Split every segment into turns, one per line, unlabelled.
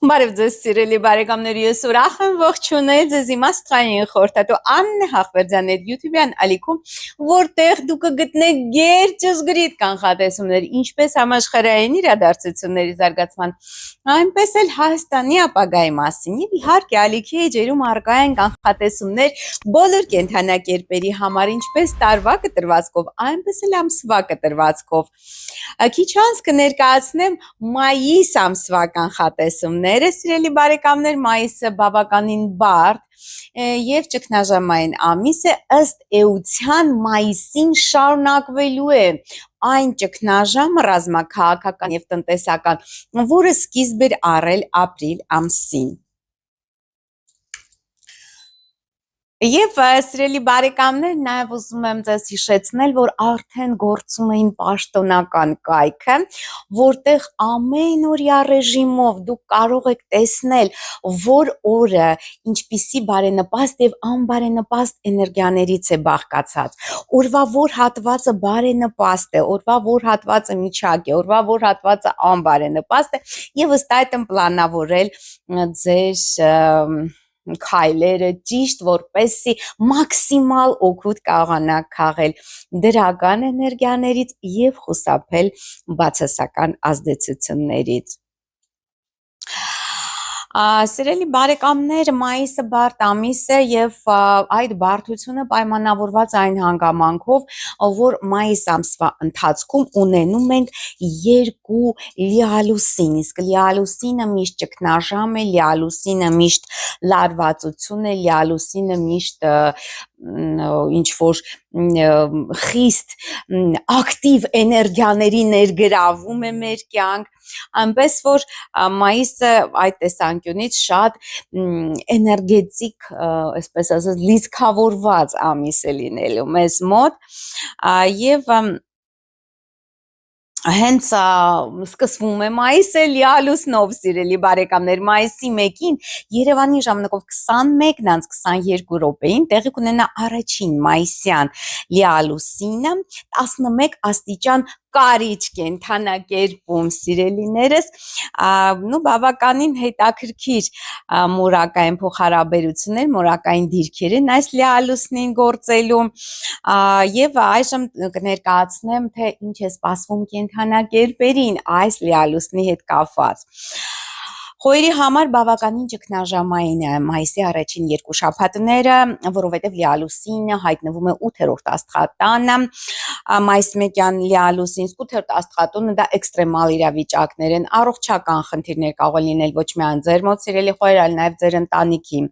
Բարև ձեզ սիրելի բարեկամներ, ես ուրախ եմ ողջունել ձեզ իմ աստղային խորհրդատու Աննե Հախվերդյանի YouTube-յան ալիքում, որտեղ դուք կգտնեք գերճշգրիտ կանխատեսումներ, ինչպես համաշխարհային իրադարձությունների զարգացման, այնպես էլ Հայաստանի ապագայի մասին։ Եվ իհարկե ալիքի էջերում առկա են կանխատեսումներ բոլոր կենդանակերպերի համար, ինչպես տարվա կտրվածքով, այնպես էլ ամսվա կտրվածքով։ Քիչ անց կներկայացնեմ մայիս ամսվա կանխատեսումները, սիրելի բարեկամներ, մայիսը բավականին բարդ եւ ճգնաժամային ամիս է, ըստ էության մայիսին շարունակվելու է այն ճգնաժամը ռազմաքաղաքական եւ տնտեսական, որը սկիզբ էր առել ապրիլ ամսին։ Եվ սիրելի բարեկամներ, նաև ուզում եմ ձեզ հիշեցնել, որ արդեն գործում էին պաշտոնական կայքը, որտեղ ամենօրյա ռեժիմով դուք կարող եք տեսնել, որ օրը ինչպիսի բարենպաստ եւ անբարենպաստ էներգիաներից է բաղկացած, օրվա որ հատվածը բարենպաստ է, օրվա որ հատվածը միջակ է, օրվա որ հատվածը անբարենպաստ է, եւ ըստ այդմ պլանավորել ձեր քայլերը ճիշտ, որպեսզի մաքսիմալ օգուտ կարողանաք քաղել դրական էներգիաներից եւ խուսափել բացասական ազդեցություններից։ Սիրելի բարեկամներ, մայիսը բարդ ամիս է եւ այդ բարդությունը պայմանավորված է այն հանգամանքով, որ մայիս ամսվա ընթացքում ունենում ենք երկու լիալուսին, իսկ լիալուսինը միշտ ճգնաժամ է, լիալուսինը միշտ լարվածություն է, լիալուսինը միշտ ինչ որ խիստ ակտիվ էներգիաների ներգրավում է մեր կյանք, այնպես որ մայիսը այդ տեսանկյունից շատ էներգետիկ, այսպես ասած, լիցքավորված ամիս է լինելու մեզ մոտ եւ հենց սկսվում է մայիսը լիալուսնով, սիրելի բարեկամներ, մայիսի 1-ին Երևանի ժամանակով 21:22 տեղի կունենա առաջին մայիսյան լիալուսինը 11 աստիճան կարիճ կենդանակերպում, սիրելիներս, բավականին հետաքրքիր մորակային փոխհարաբերություններ, մորակային դիրքեր են այս լիալուսնին գործելու եւ այժմ կներկայացնեմ, թե ինչ է սպասվում կենդանակերպերին այս լիալուսնի հետ կապված։ Խոյերի համար բավականին ճգնաժամային է մայիսի առաջին երկու շաբաթները, որովհետև լիալուսինը հայտնվում է 8-րդ աստղատանը, մայիսի 1-յան լիալուսին, 8-րդ աստղատունը դա էքստրեմալ իրավիճակներ են, առողջական խնդիրներ կարող են լինել ոչ միայն ձեր մոտ, սիրելի խոյեր, այլ նաև ձեր ընտանիքի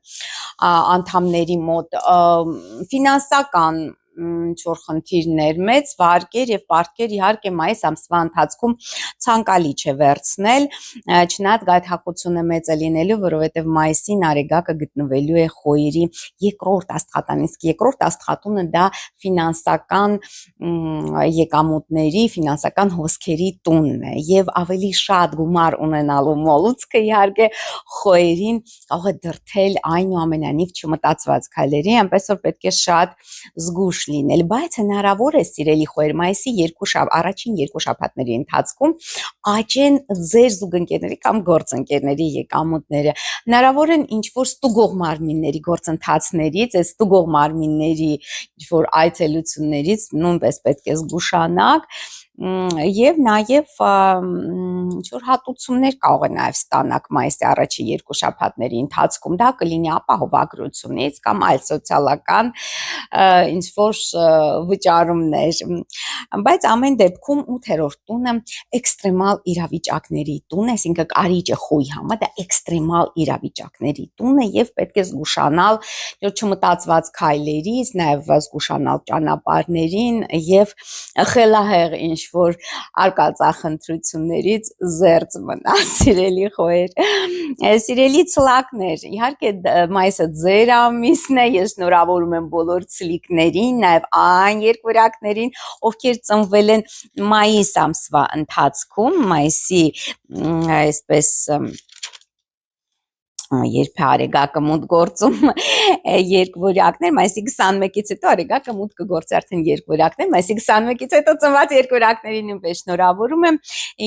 անդամների մոտ, ֆինանսական ինչ-որ խնդիրներ, մեծ վարկեր եւ պարտքեր իհարկե մայիս ամսվա ընթացքում ցանկալի չէ վերցնել, չնայած գայթակղությունը մեծ է լինելու, որովհետեւ մայիսին արեգակը գտնվելու է խոյերի երկրորդ աստղատանին, իսկ երկրորդ աստղատունը դա ֆինանսական եկամուտների, ֆինանսական հոսքերի տունն է եւ ավելի շատ գումար ունենալու մոլուցքը իհարկե խոյերին կարող է դրթել այնուամենայնիվ չմտածված քայլերի, այնպես որ պետք է շատ զգուշ լինել, բայց հնարավոր է, սիրելի խոյեր, մայիսի առաջին երկու շաբաթների ընթացքում աճեն ձեր զուգընկերների կամ գործընկերների եկամուտները, հնարավոր են ինչ-որ ստուգող մարմինների գործընթացներից, այս ստուգող մարմինների ինչ-որ այցելություններից նույնպես պետք է զգուշանաք եւ նաեւ ինչ-որ հատուցումներ կարող է նաեւ ստանաք մայիսի առաջին երկու շաբաթների ընթացքում, դա կլինի ապահովագրությունից կամ այլ սոցիալական ինչ-որ վճարումներ, բայց ամեն դեպքում 8-րդ տունը էքստրեմալ իրավիճակների տուն է, այսինքն կարիճը խոյի համար դա էքստրեմալ իրավիճակների տուն է եւ պետք է զգուշանալ չմտածված քայլերից, նաեւ զգուշանալ ճանապարհներին եւ խելահեղ ինչ-որ արկածախնդրություններից զերծ մնալ, սիրելի խոյեր, սիրելի ցլակներ, իհարկե մայիսը ձեր ամիսն է, ես շնորհավորում եմ բոլոր ցլիկներին, նաև այն երկվորյակներին, ովքեր ծնվել են մայիս ամսվա ընթացքում, մայիսի այսպես երբ է արեգակը մուտք գործում երկվորյակներ, այսինքն 21-ից հետո արեգակը մուտք կգործի արդեն երկվորյակներ, այսինքն 21-ից հետո ծնված երկվորյակների նույնպես շնորհավորում եմ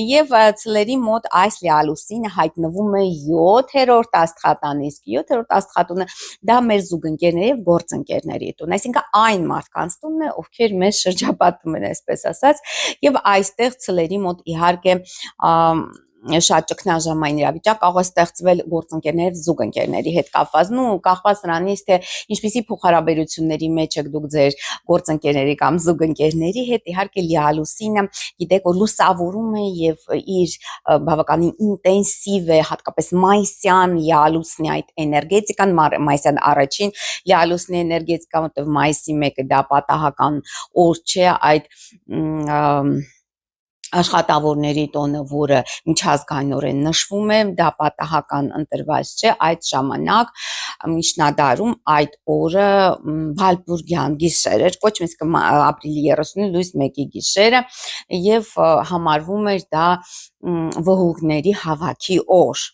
եւ ցլերի մոտ այս լիալուսինը հայտնվում է 7-րդ աստղատան, իսկ 7-րդ աստղատունը դա մեր զուգընկերների եւ գործընկերների տուն, այսինքն այն մարդկանց տունն է, ովքեր մեզ շրջապատում են, այսպես ասած, եւ այստեղ ցլերի մոտ իհարկե շատ ճգնաժամային իրավիճակ կարող է ստեղծվել գործընկերների եւ զուգընկերների հետ կապված, կախված նրանից թե ինչպիսի փոխհարաբերությունների մեջ եք դուք ձեր գործընկերների կամ զուգընկերների հետ, իհարկե լիալուսինը գիտեք որ լուսավորում է եւ իր բավականին ինտենսիվ է, հատկապես մայիսյան լիալուսնի այդ էներգետիկան, մայիսյան առաջին լիալուսնի էներգետիկան, որտեղ մայիսի 1-ը դա պատահական օր չէ, այդ աշխատավորների տոնը, որը միջազգայինորեն նշվում է, դա պատահական ընտրված չէ, այդ ժամանակ միջնադարում այդ օրը Վալպուրգյան գիշեր էր, կոչվում իսկ ապրիլի 30-ի լույս 1-ի գիշերը եւ համարվում էր դա վհուկների հավաքի օր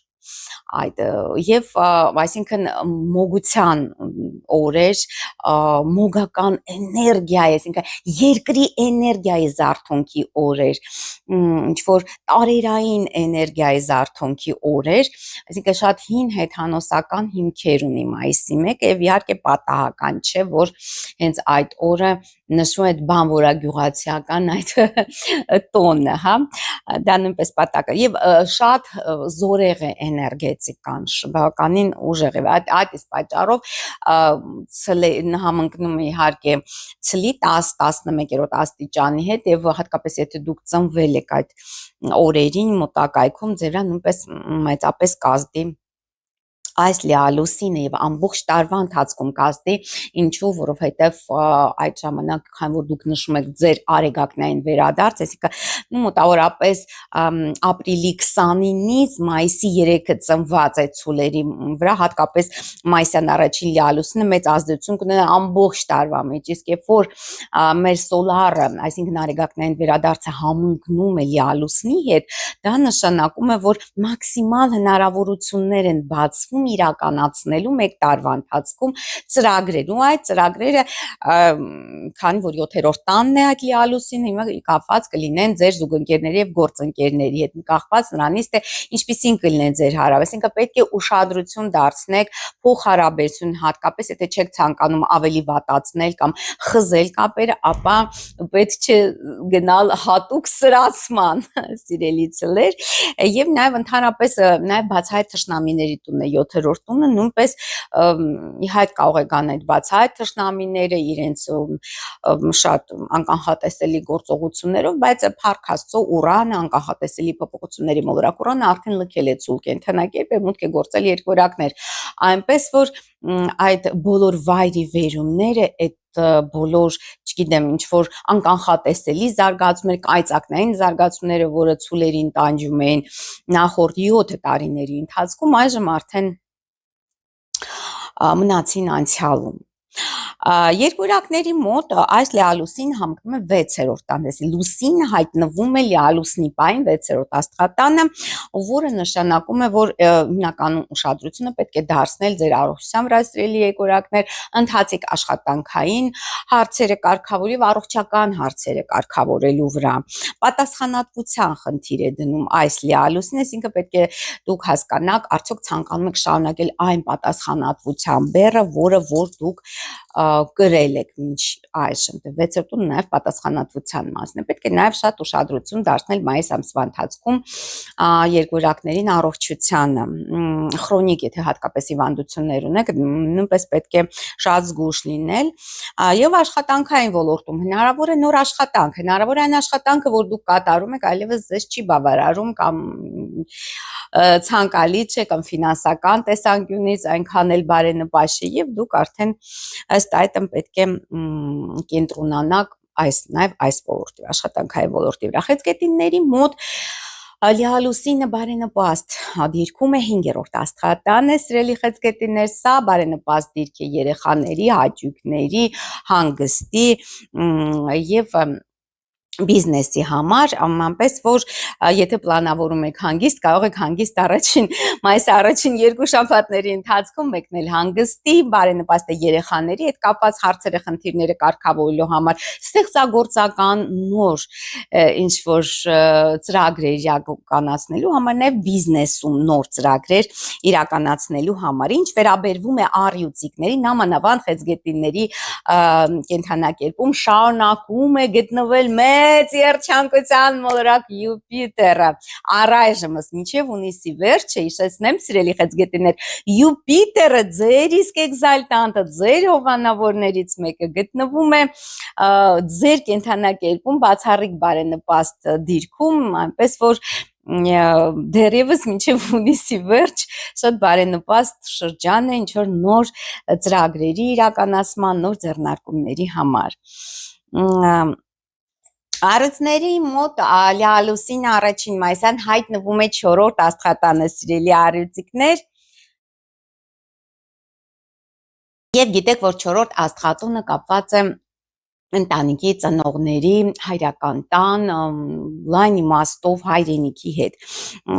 այդ եւ այսինքն մոգության օրեր մոգական էներգիա, այսինքն երկրի էներգիայի զարթոնքի օրեր, ինչ որ տարերային էներգիայի զարթոնքի օրեր, այսինքն շատ հին հեթանոսական հիմքեր ունի մայիսի 1-ը եւ իհարկե պատահական չէ, որ հենց այդ օրը նշվում է բանվորագյուղացիական այդ տոնը, հա, դա նույնպես պատահական եւ շատ զորեղ է էներգետիկան, բավականին ուժեղ է, այդ իսկ պատճառով համընկնում է իհարկե ցլի 10-11-րդ աստիճանի հետ եւ հատկապես եթե դուք ծնվել եք այդ օրերին մոտակայքում ձերա նույնպես մեծապես կազդի այս լիալուսինը եւ ամբողջ տարվա ընթացքում կազդի, ինչու, որովհետեւ այդ ժամանակ, քանի որ դուք նշում եք ձեր արեգակնային վերադարձ, այսինքն մոտավորապես ապրիլի 29-ից մայիսի 3-ը ծնված այդ ցուլերի վրա, հատկապես մայիսյան առաջին լիալուսինը մեծ ազդեցություն կունենա ամբողջ տարվա մեջ, իսկ երբ որ մեր սոլարը, այսինքն արեգակնային վերադարձը համընկնում է լիալուսնի հետ, դա նշանակում է, որ մաքսիմալ հնարավորություններ են բացվում իրականացնելու մեկ տարվա ընթացքում ծրագրեր ու այդ ծրագրերը քանի որ 7-րդ տանն է այդ լիալուսինը հիմա կապված կլինեն ձեր զուգընկերների եւ գործընկերների հետ կախված նրանից թե ինչպիսին կլինեն ձեր հարաբերությունները, այսինքն պետք է ուշադրություն դարձնեք փոխհարաբերություն, հատկապես եթե չեք ցանկանում ավելի վատացնել կամ խզել կապերը, ապա պետք չէ գնալ հատուկ սրացման, սիրելի ցլեր, եւ նաեւ ընդհանրապես նաեւ բացահայտ թշնամիների տունն է 7-րդ տունը, նույնպես իհայտ կարող է գան այդ բացահայտ թշնամիները իրենց շատ անկանխատեսելի գործողություններով, բայց փառք Աստծո Ուրանը անկանխատեսելի փոփոխությունների մոլորակ Ուրանը արդեն լքել է ցուլ կենթանակերպ եւ մուտք է գործել երկվորյակներ, այնպես որ այդ բոլոր վայրի վերումները այդ բոլոր, չգիտեմ, ինչ որ անկանխատեսելի զարգացումներ, կայծակնային զարգացումները, որը ցուլերին տանջում էին նախորդ 7 տարիների ընթացքում, այժմ արդեն մնացին անցյալում։ Երկվորյակների մոտ այս լիալուսին համընկնում է 6-րդ տան, լուսինը հայտնվում է լիալուսնի պայն 6-րդ աստղատանը, որը նշանակում է, որ հիմնականում ուշադրությունը պետք է դարձնել ձեր առողջության վրա, սիրելի երկվորյակներ, ընթացիկ աշխատանքային հարցերը կարգավորելու եւ առողջական հարցերը կարգավորելու վրա։ Պատասխանատվության խնդիր է դնում այս լիալուսինը, այսինքն պետք է դուք հասկանաք, արդյոք ցանկանում եք շարունակել այն պատասխանատվության բեռը, որը որ դուք կրել եք մինչ այժմ, 6-րդ տունը նաև պատասխանատվության մասն է, պետք է նաև շատ ուշադրություն դարձնել մայիս ամսվա ընթացքում երկվորյակներին առողջությանը, քրոնիկ, եթե հատկապես հիվանդություններ ունեք, նույնպես պետք է շատ զգույշ լինել եւ աշխատանքային ոլորտում հնարավոր է նոր աշխատանք, հնարավոր է այն աշխատանքը, որ դուք կատարում եք, այլևս ձեզ չի բավարարում կամ ցանկալի չէ կամ ֆինանսական տեսանկյունից այնքան էլ բարենպաստ չէ եւ դուք արդեն ըստ այդմ պետք է կենտրոնանաք նաև այս ոլորտի աշխատանքային ոլորտի վրա։ Խեցգետինների մոտ լիալուսինը բարենպաստ դիրքում է 5-րդ աստղատանը, սիրելի խեցգետիններ, սա բարենպաստ դիրք է երեխաների, հաճույքների, հանգստի եւ բիզնեսի համար, ամենպես որ եթե պլանավորում եք հանգիստ, կարող եք հանգիստ մայիսի առաջին 2 շաբաթների ընթացքում մեկնել հանգստի, բարենպաստ է երեխաների հետ կապված հարցերը, խնդիրները կարգավորելու համար, ստեղծագործական նոր ինչ որ ծրագրեր իրականացնելու համար, նաև բիզնեսում նոր ծրագրեր իրականացնելու համար, ինչ վերաբերվում է առյուծիկներին, նամանավանդ խեցգետինների կենթանակերպում շարունակում է գտնվել մեծ երջանկության մոլորակ Յուպիտերը, առայժմս մինչև հունիսի վերջը, հիշեցնեմ սիրելի խեցգետիներ, Յուպիտերը ձեր իսկ էկզալտանտը, ձեր հովանավորներից մեկը գտնվում է ձեր կենթանակերպում բացառիկ բարենպաստ դիրքում, այնպես որ դերևս մինչև հունիսի վերջ շատ բարենպաստ շրջան է ինչ որ նոր ծրագրերի իրականացման, նոր ձեռնարկումների համար։ Առյուծների մոտ լիալուսին առաջին մայիսյան հայտնվում է 4-րդ աստղատանը, սիրելի առյուծիկներ, եւ գիտեք, որ 4-րդ աստղատունը կապված է ընտանիքի ծնողների հայրական տան լայն իմաստով հայրենիքի հետ,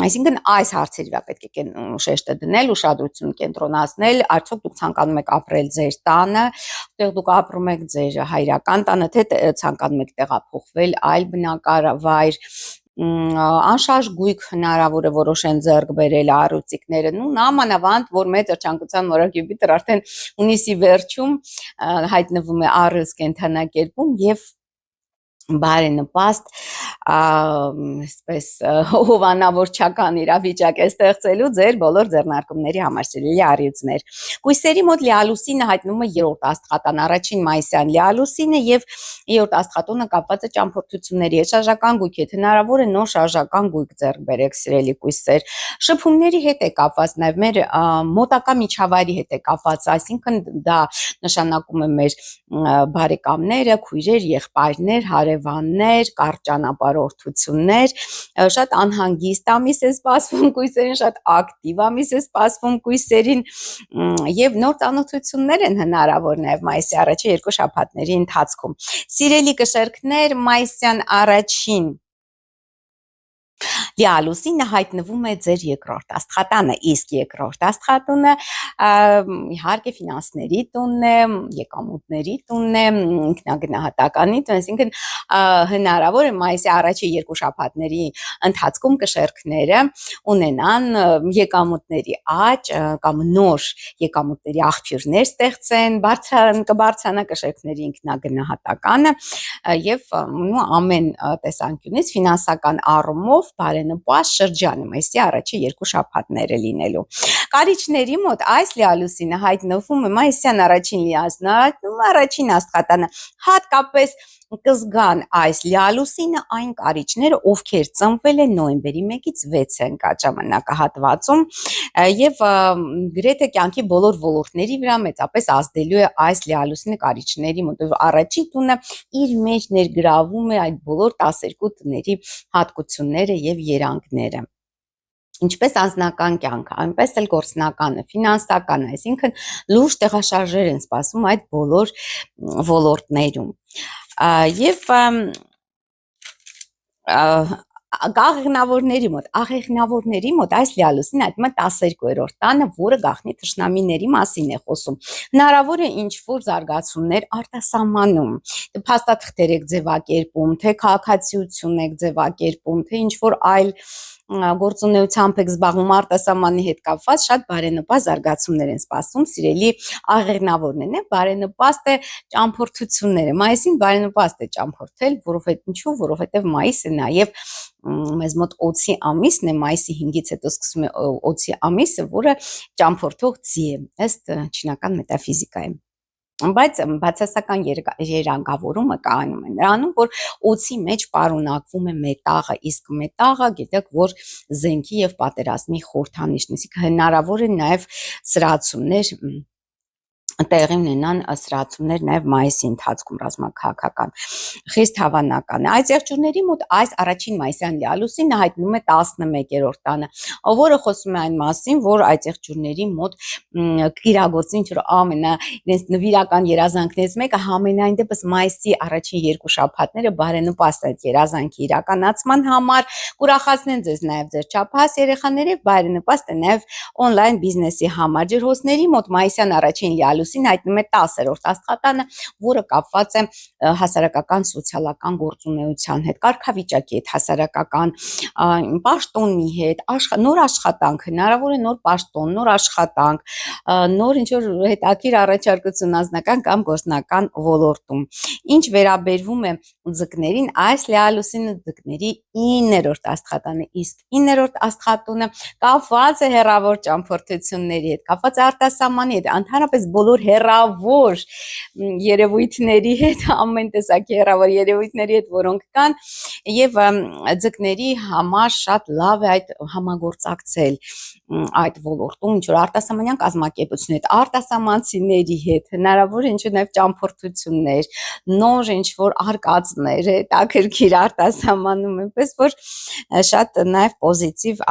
այսինքն այս հարցերի վրա պետք է շեշտը դնել, ուշադրություն կենտրոնացնել, արդյոք դուք ցանկանում եք ապրել ձեր տանը, որտեղ դուք ապրում եք ձեր հայրական տանը, թե ցանկանում եք տեղափոխվել այլ բնակավայր, անշարժ գույք հնարավոր է որոշեն ձեռք բերել առյուծիկները, նամանավանդ, որ մեծ երջանկության մոլորակ Յուպիտեր արդեն հունիսի վերջում հայտնվում է առյուծ կենթանակերպում եւ բարենպաստ այսպես հովանավորչական իրավիճակ է ստեղծելու ձեր բոլոր ձեռնարկումների համար, սիրելի առյուծներ։ Կույսերի մոտ լիալուսինը հայտնվում է 3-րդ աստղատան, առաջին մայիսյան լիալուսինը եւ 3-րդ աստղատունը կապված է ճամփորդությունների հետ, շարժական գույք հետ, հնարավոր է նոր շարժական գույք ձեռք բերեք, սիրելի կույսեր։ Շփումների հետ է կապված, նաեւ մեր մոտակա միջավայրի հետ է կապված, այսինքն դա նշանակում է մեր բարեկամները, քույրեր, եղբայրներ, հարևաններ, կարճ ճանապարհորդություններ, շատ անհանգիստ ամիս է սպասվում կույսերին, շատ ակտիվ ամիս է սպասվում կույսերին եւ նոր ծանոթություններ են հնարավոր նաեւ մայիսի առաջի 2 շաբաթների ընթացքում։ Սիրելի կշերքներ, մայիսյան առաջին լիալուսինը հայտնվում է ձեր 2-րդ աստղատանը, իսկ 2-րդ աստղատունը իհարկե ֆինանսների տունն է, եկամուտների տունն է, ինքնագնահատականի տուն, այսինքն հնարավոր է մայիսի առաջի 2 շաբաթների ընթացքում կշերքները ունենան եկամուտների աճ կամ նոր եկամուտների աղբյուրներ ստեղծեն, կբարձրանա կշերքների ինքնագնահատականը եւ ամեն տեսանկյունից ֆինանսական առումով բարենպաստ շրջան է մայիսի առաջի 2 շաբաթները լինելու։ Կարիճների մոտ այս լիալուսինը հայտնվում է մայիսյան առաջին լիալուսինը, առաջին աստղատանը, հատկապես կզգան այս լիալուսինը այն կարիճները, ովքեր ծնվել են նոյեմբերի 1-ից 6 ժամանակահատվածում եւ գրեթե կյանքի բոլոր ոլորտների վրա մեծապես ազդելու է այս լիալուսինը կարիճների մոտ, առաջի տունը իր մեջ ներգրավում է այդ բոլոր 12 տների հատկությունները եւ երանգները, ինչպես անձնական կյանքը, այնպես էլ գործնականը, ֆինանսականը, այսինքն լուրջ տեղաշարժեր են սպասում այդ բոլոր ոլորտներում։ Եվ աղեղնավորների մոտ այս լիալուսին այդմա 12-րդ տանը, որը գաղտնի թշնամիների մասին է խոսում։ Հնարավոր է ինչ-որ զարգացումներ արտասահմանում, փաստաթղթեր եք ձևակերպում, թե քաղաքացիություն եք ձևակերպում, թե ինչ-որ այլ գործունեությամբ եք զբաղվում արտասահմանի հետ կապված, շատ բարենպաստ զարգացումներ են սպասում, սիրելի աղեղնավորներն է, բարենպաստ է ճամփորդությունները, մայիսին բարենպաստ է ճամփորդել, որովհետև մայիսը նաև մեզ մոտ օձի ամիսն է, մայիսի 5-ից հետո սկսում է օձի ամիսը, որը ճամփորդող ձի է, ըստ չինական մետաֆիզիկայի։ Բայց բացասական երանգավորումը կայանում է նրանում, որ օձի մեջ պարունակվում է մետաղը, իսկ մետաղը գիտեք, որ զենքի եւ պատերազմի խորհրդանիշն է, իսկ հնարավոր է նաեւ սրացումներ տեղի ունենան սրացումներ նաև մայիսի ընթացքում ռազմաքաղաքական խիստ հավանական է։ Այս եղջյուրների մոտ այս առաջին մայիսյան լիալուսինը հայտնվում է 11-րդ տանը, որը խոսում է այն մասին, որ այս եղջյուրների մոտ իրագործի ինչ-որ իրենց նվիրական երազանքներից մեկը համենայն դեպս մայիսի առաջին 2 շաբաթները բարենպաստ են երազանքի իրականացման համար, կուրախացնեն ձեզ նաև ձեր չափահաս երեխաների, բարենպաստ է նաև օնլայն բիզնեսի համար։ Ջրհոսների մոտ մայիսյան առաջին լիալուսին հայտնվում է 10-րդ աստղատանը, որը կապված է հասարակական սոցիալական գործունեության հետ, կարգավիճակի հետ, հասարակական պաշտոնի հետ, նոր աշխատանք, հնարավոր է նոր պաշտոն, նոր աշխատանք, նոր ինչ-որ հետաքրքիր առաջարկություն անձնական կամ գործնական ոլորտում։ Ինչ վերաբերվում է ձկներին, այս լիալուսինը ձկների 9-րդ աստղատանը, իսկ 9-րդ աստղատունը կապված է հեռավոր ճամփորդությունների հետ, կապված է արտասահմանի հետ, ընդհանրապես բոլոր հեռավոր երևույթների հետ, ամեն տեսակի հեռավոր երևույթների հետ, որոնք կան, եւ ձկների համար շատ լավ է այդ համագործակցել այդ ոլորտում, ինչ որ արտասահմանյան կազմակերպությունների հետ, արտասահմանցիների հետ, հնարավոր է ինչ-որ նաև ճամփորդություններ, նոր ինչ-որ արկածներ, հետաքրքիր արտասահմանում, այնպես որ շատ նաև պոզիտիվ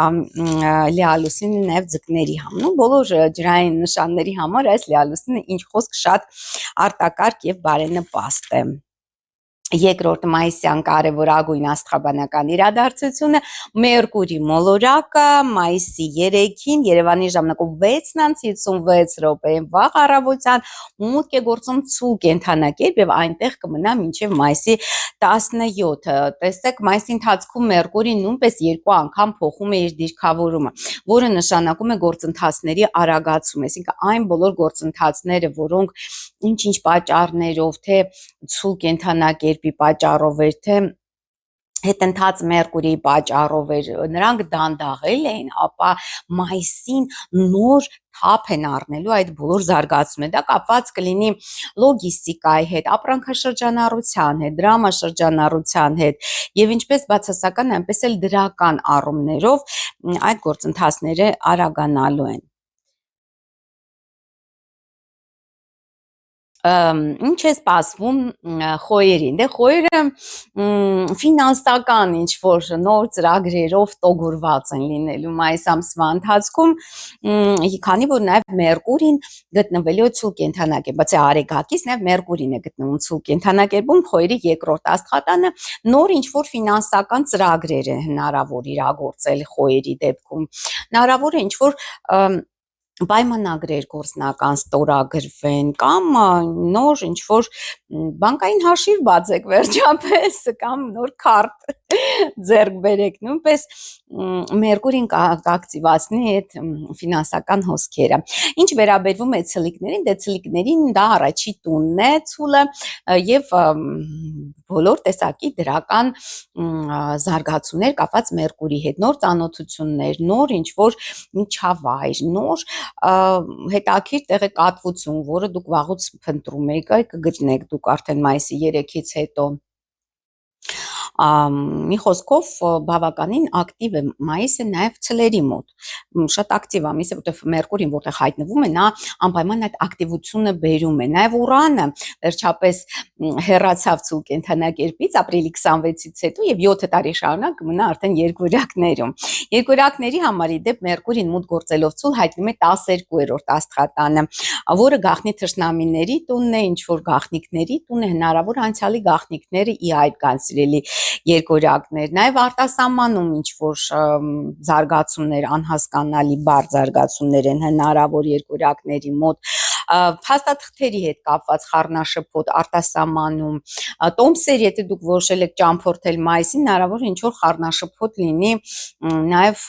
լիալուսինը նաև ձկների համար, բոլոր ջրային նշանների համար այս լիալուսինը ինչ խոսք շատ արտակարգ եւ բարենպաստ է։ Երկրորդ մայիսյան կարևորագույն աստղաբանական իրադարձությունը Մերկուրի մոլորակը մայիսի 3-ին Երևանի ժամանակով 6:56 վաղ առավոտյան մուտք է գործում ցուլ կենդանակերպ եւ այնտեղ կմնա մինչեւ մայիսի 17-ը։ Տեսեք, մայիսի ընթացքում Մերկուրին նույնպես 2 անգամ փոխում է իր դիրքավորումը, որը նշանակում է գործընթացների արագացում, այսինքն այն բոլոր գործընթացները, որոնք ինչ-ինչ պատճառներով, թե ցուլ կենդանակերպի պատճառով էր, թե հետընթաց Մերկուրիի պատճառով էր, նրանք դանդաղել էին, ապա մայիսին նոր թափ են առնելու այդ բոլոր զարգացումները։ Դա կապված կլինի լոգիստիկայի հետ, ապրանքաշրջանառության հետ, դրամաշրջանառության հետ եւ ինչպես բացասական, այնպես էլ դրական առումներով այդ գործընթացները արագանալու են։ Ինչ է սպասվում խոյերին։ Դե խոյերը ֆինանսական ինչ-որ նոր ծրագրերով տոգորված են լինելու մայիս ամսվա ընթացքում, քանի որ նաև Մերկուրին գտնվելու է ցուլ կենդանակերպ, բացի արեգակից նաև Մերկուրին է գտնվում ցուլ կենդանակերպում, խոյերի երկրորդ աստղատանը, նոր ինչ-որ ֆինանսական ծրագրեր է հնարավոր իրագործել խոյերի դեպքում։ Հնարավոր է ինչ-որ պայմանագրեր գործնական ստորագրվեն կամ նոր ինչ-որ բանկային հաշիվ բացեք վերջապես կամ նոր քարտ ձեռք բերեք, նույնպես Մերկուրին կակտիվացնի այդ ֆինանսական հոսքերը։ Ինչ վերաբերվում է ցլիկներին, դե ցլիկներին դա առաջի տունն է ցուլը եւ բոլոր տեսակի դրական զարգացումներ կապված Մերկուրի հետ, նոր ծանոթություններ, նոր ինչ-որ միջավայր, նոր հետաքրքիր տեղեկատվություն, որը դուք վաղուց փնտրում եք, կգտնեք դուք արդեն մայիսի 3-ից հետո։ Մի խոսքով բավականին ակտիվ է մայիսը նաև ցլերի մոտ, շատ ակտիվ ամիս է, որտեղ Մերկուրին որտեղ հայտնվում է, նա անպայման այդ ակտիվությունը բերում է, նաև Ուրանը վերջապես հեռացավ ցուլ կենդանակերպից ապրիլի 26-ից հետո եւ 7 տարի շարունակ կմնա արդեն երկորյակներում։ Երկորյակների համար իդեպ Մերկուրին մուտք գործելով ցուլ հայտնվում է 12-րդ աստղատանը, որը գաղտնի թշնամիների տունն է, ինչ որ գաղտնիքների տուն է, հնարավոր անցյալի գաղտնիքները ի հայտ կան սիրելի երկորյակներ, նաև արտասահմանում ինչ որ զարգացումներ, անհասկանալի բարձ զարգացումներ են հնարավոր երկորյակների մոտ, փաստաթղթերի հետ կապված խառնաշփոթ արտասահմանում, տոմսեր, եթե դուք որոշել եք ճամփորդել մայիսին, հնարավոր է ինչ որ խառնաշփոթ լինի նաև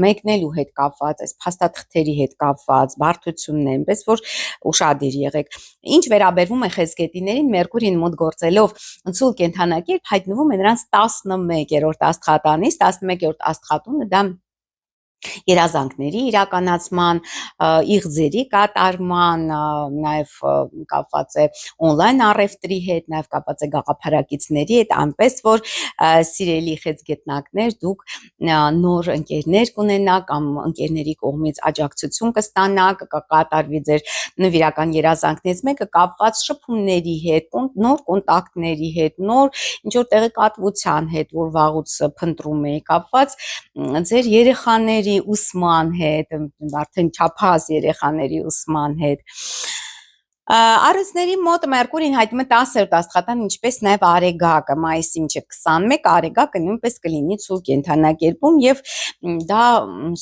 մեկնելու հետ կապված, այս փաստաթղթերի հետ կապված բարդություններ, այնպես որ ուշադիր եղեք։ Ինչ վերաբերվում է խեցգետիներին, Մերկուրին մոտ գործելով ցուլ կենդանակերպ հայտնվում է նրանց 11-րդ աստղատանից, 11-րդ աստղատունը դա երազանքների իրականացման, իղձերի կատարման, նաև կապված է on-line առևտրի հետ, նաև կապված է գաղափարակիցների հետ, այնպես որ սիրելի խեցգետնակներ, դուք նոր ընկերներ կունենաք կամ ընկերների կողմից աջակցություն կստանաք, կկատարվի ձեր նվիրական երազանքներից մեկը կապված շփումների հետ, նոր կոնտակտների հետ, նոր ինչ-որ տեղեկատվության հետ, որ վաղուց փնտրում էի կապված ձեր երեխաների ուսման հետ, արդեն չափահաս երեխաների ուսման հետ։ Առեսների մոտ Մերկուրին հայտնվում է 10-րդ աստղատան, ինչպես նաև Արեգակը, մայիսի մինչև 21 Արեգակը նույնպես կլինի ցուլ կենդանակերպում եւ դա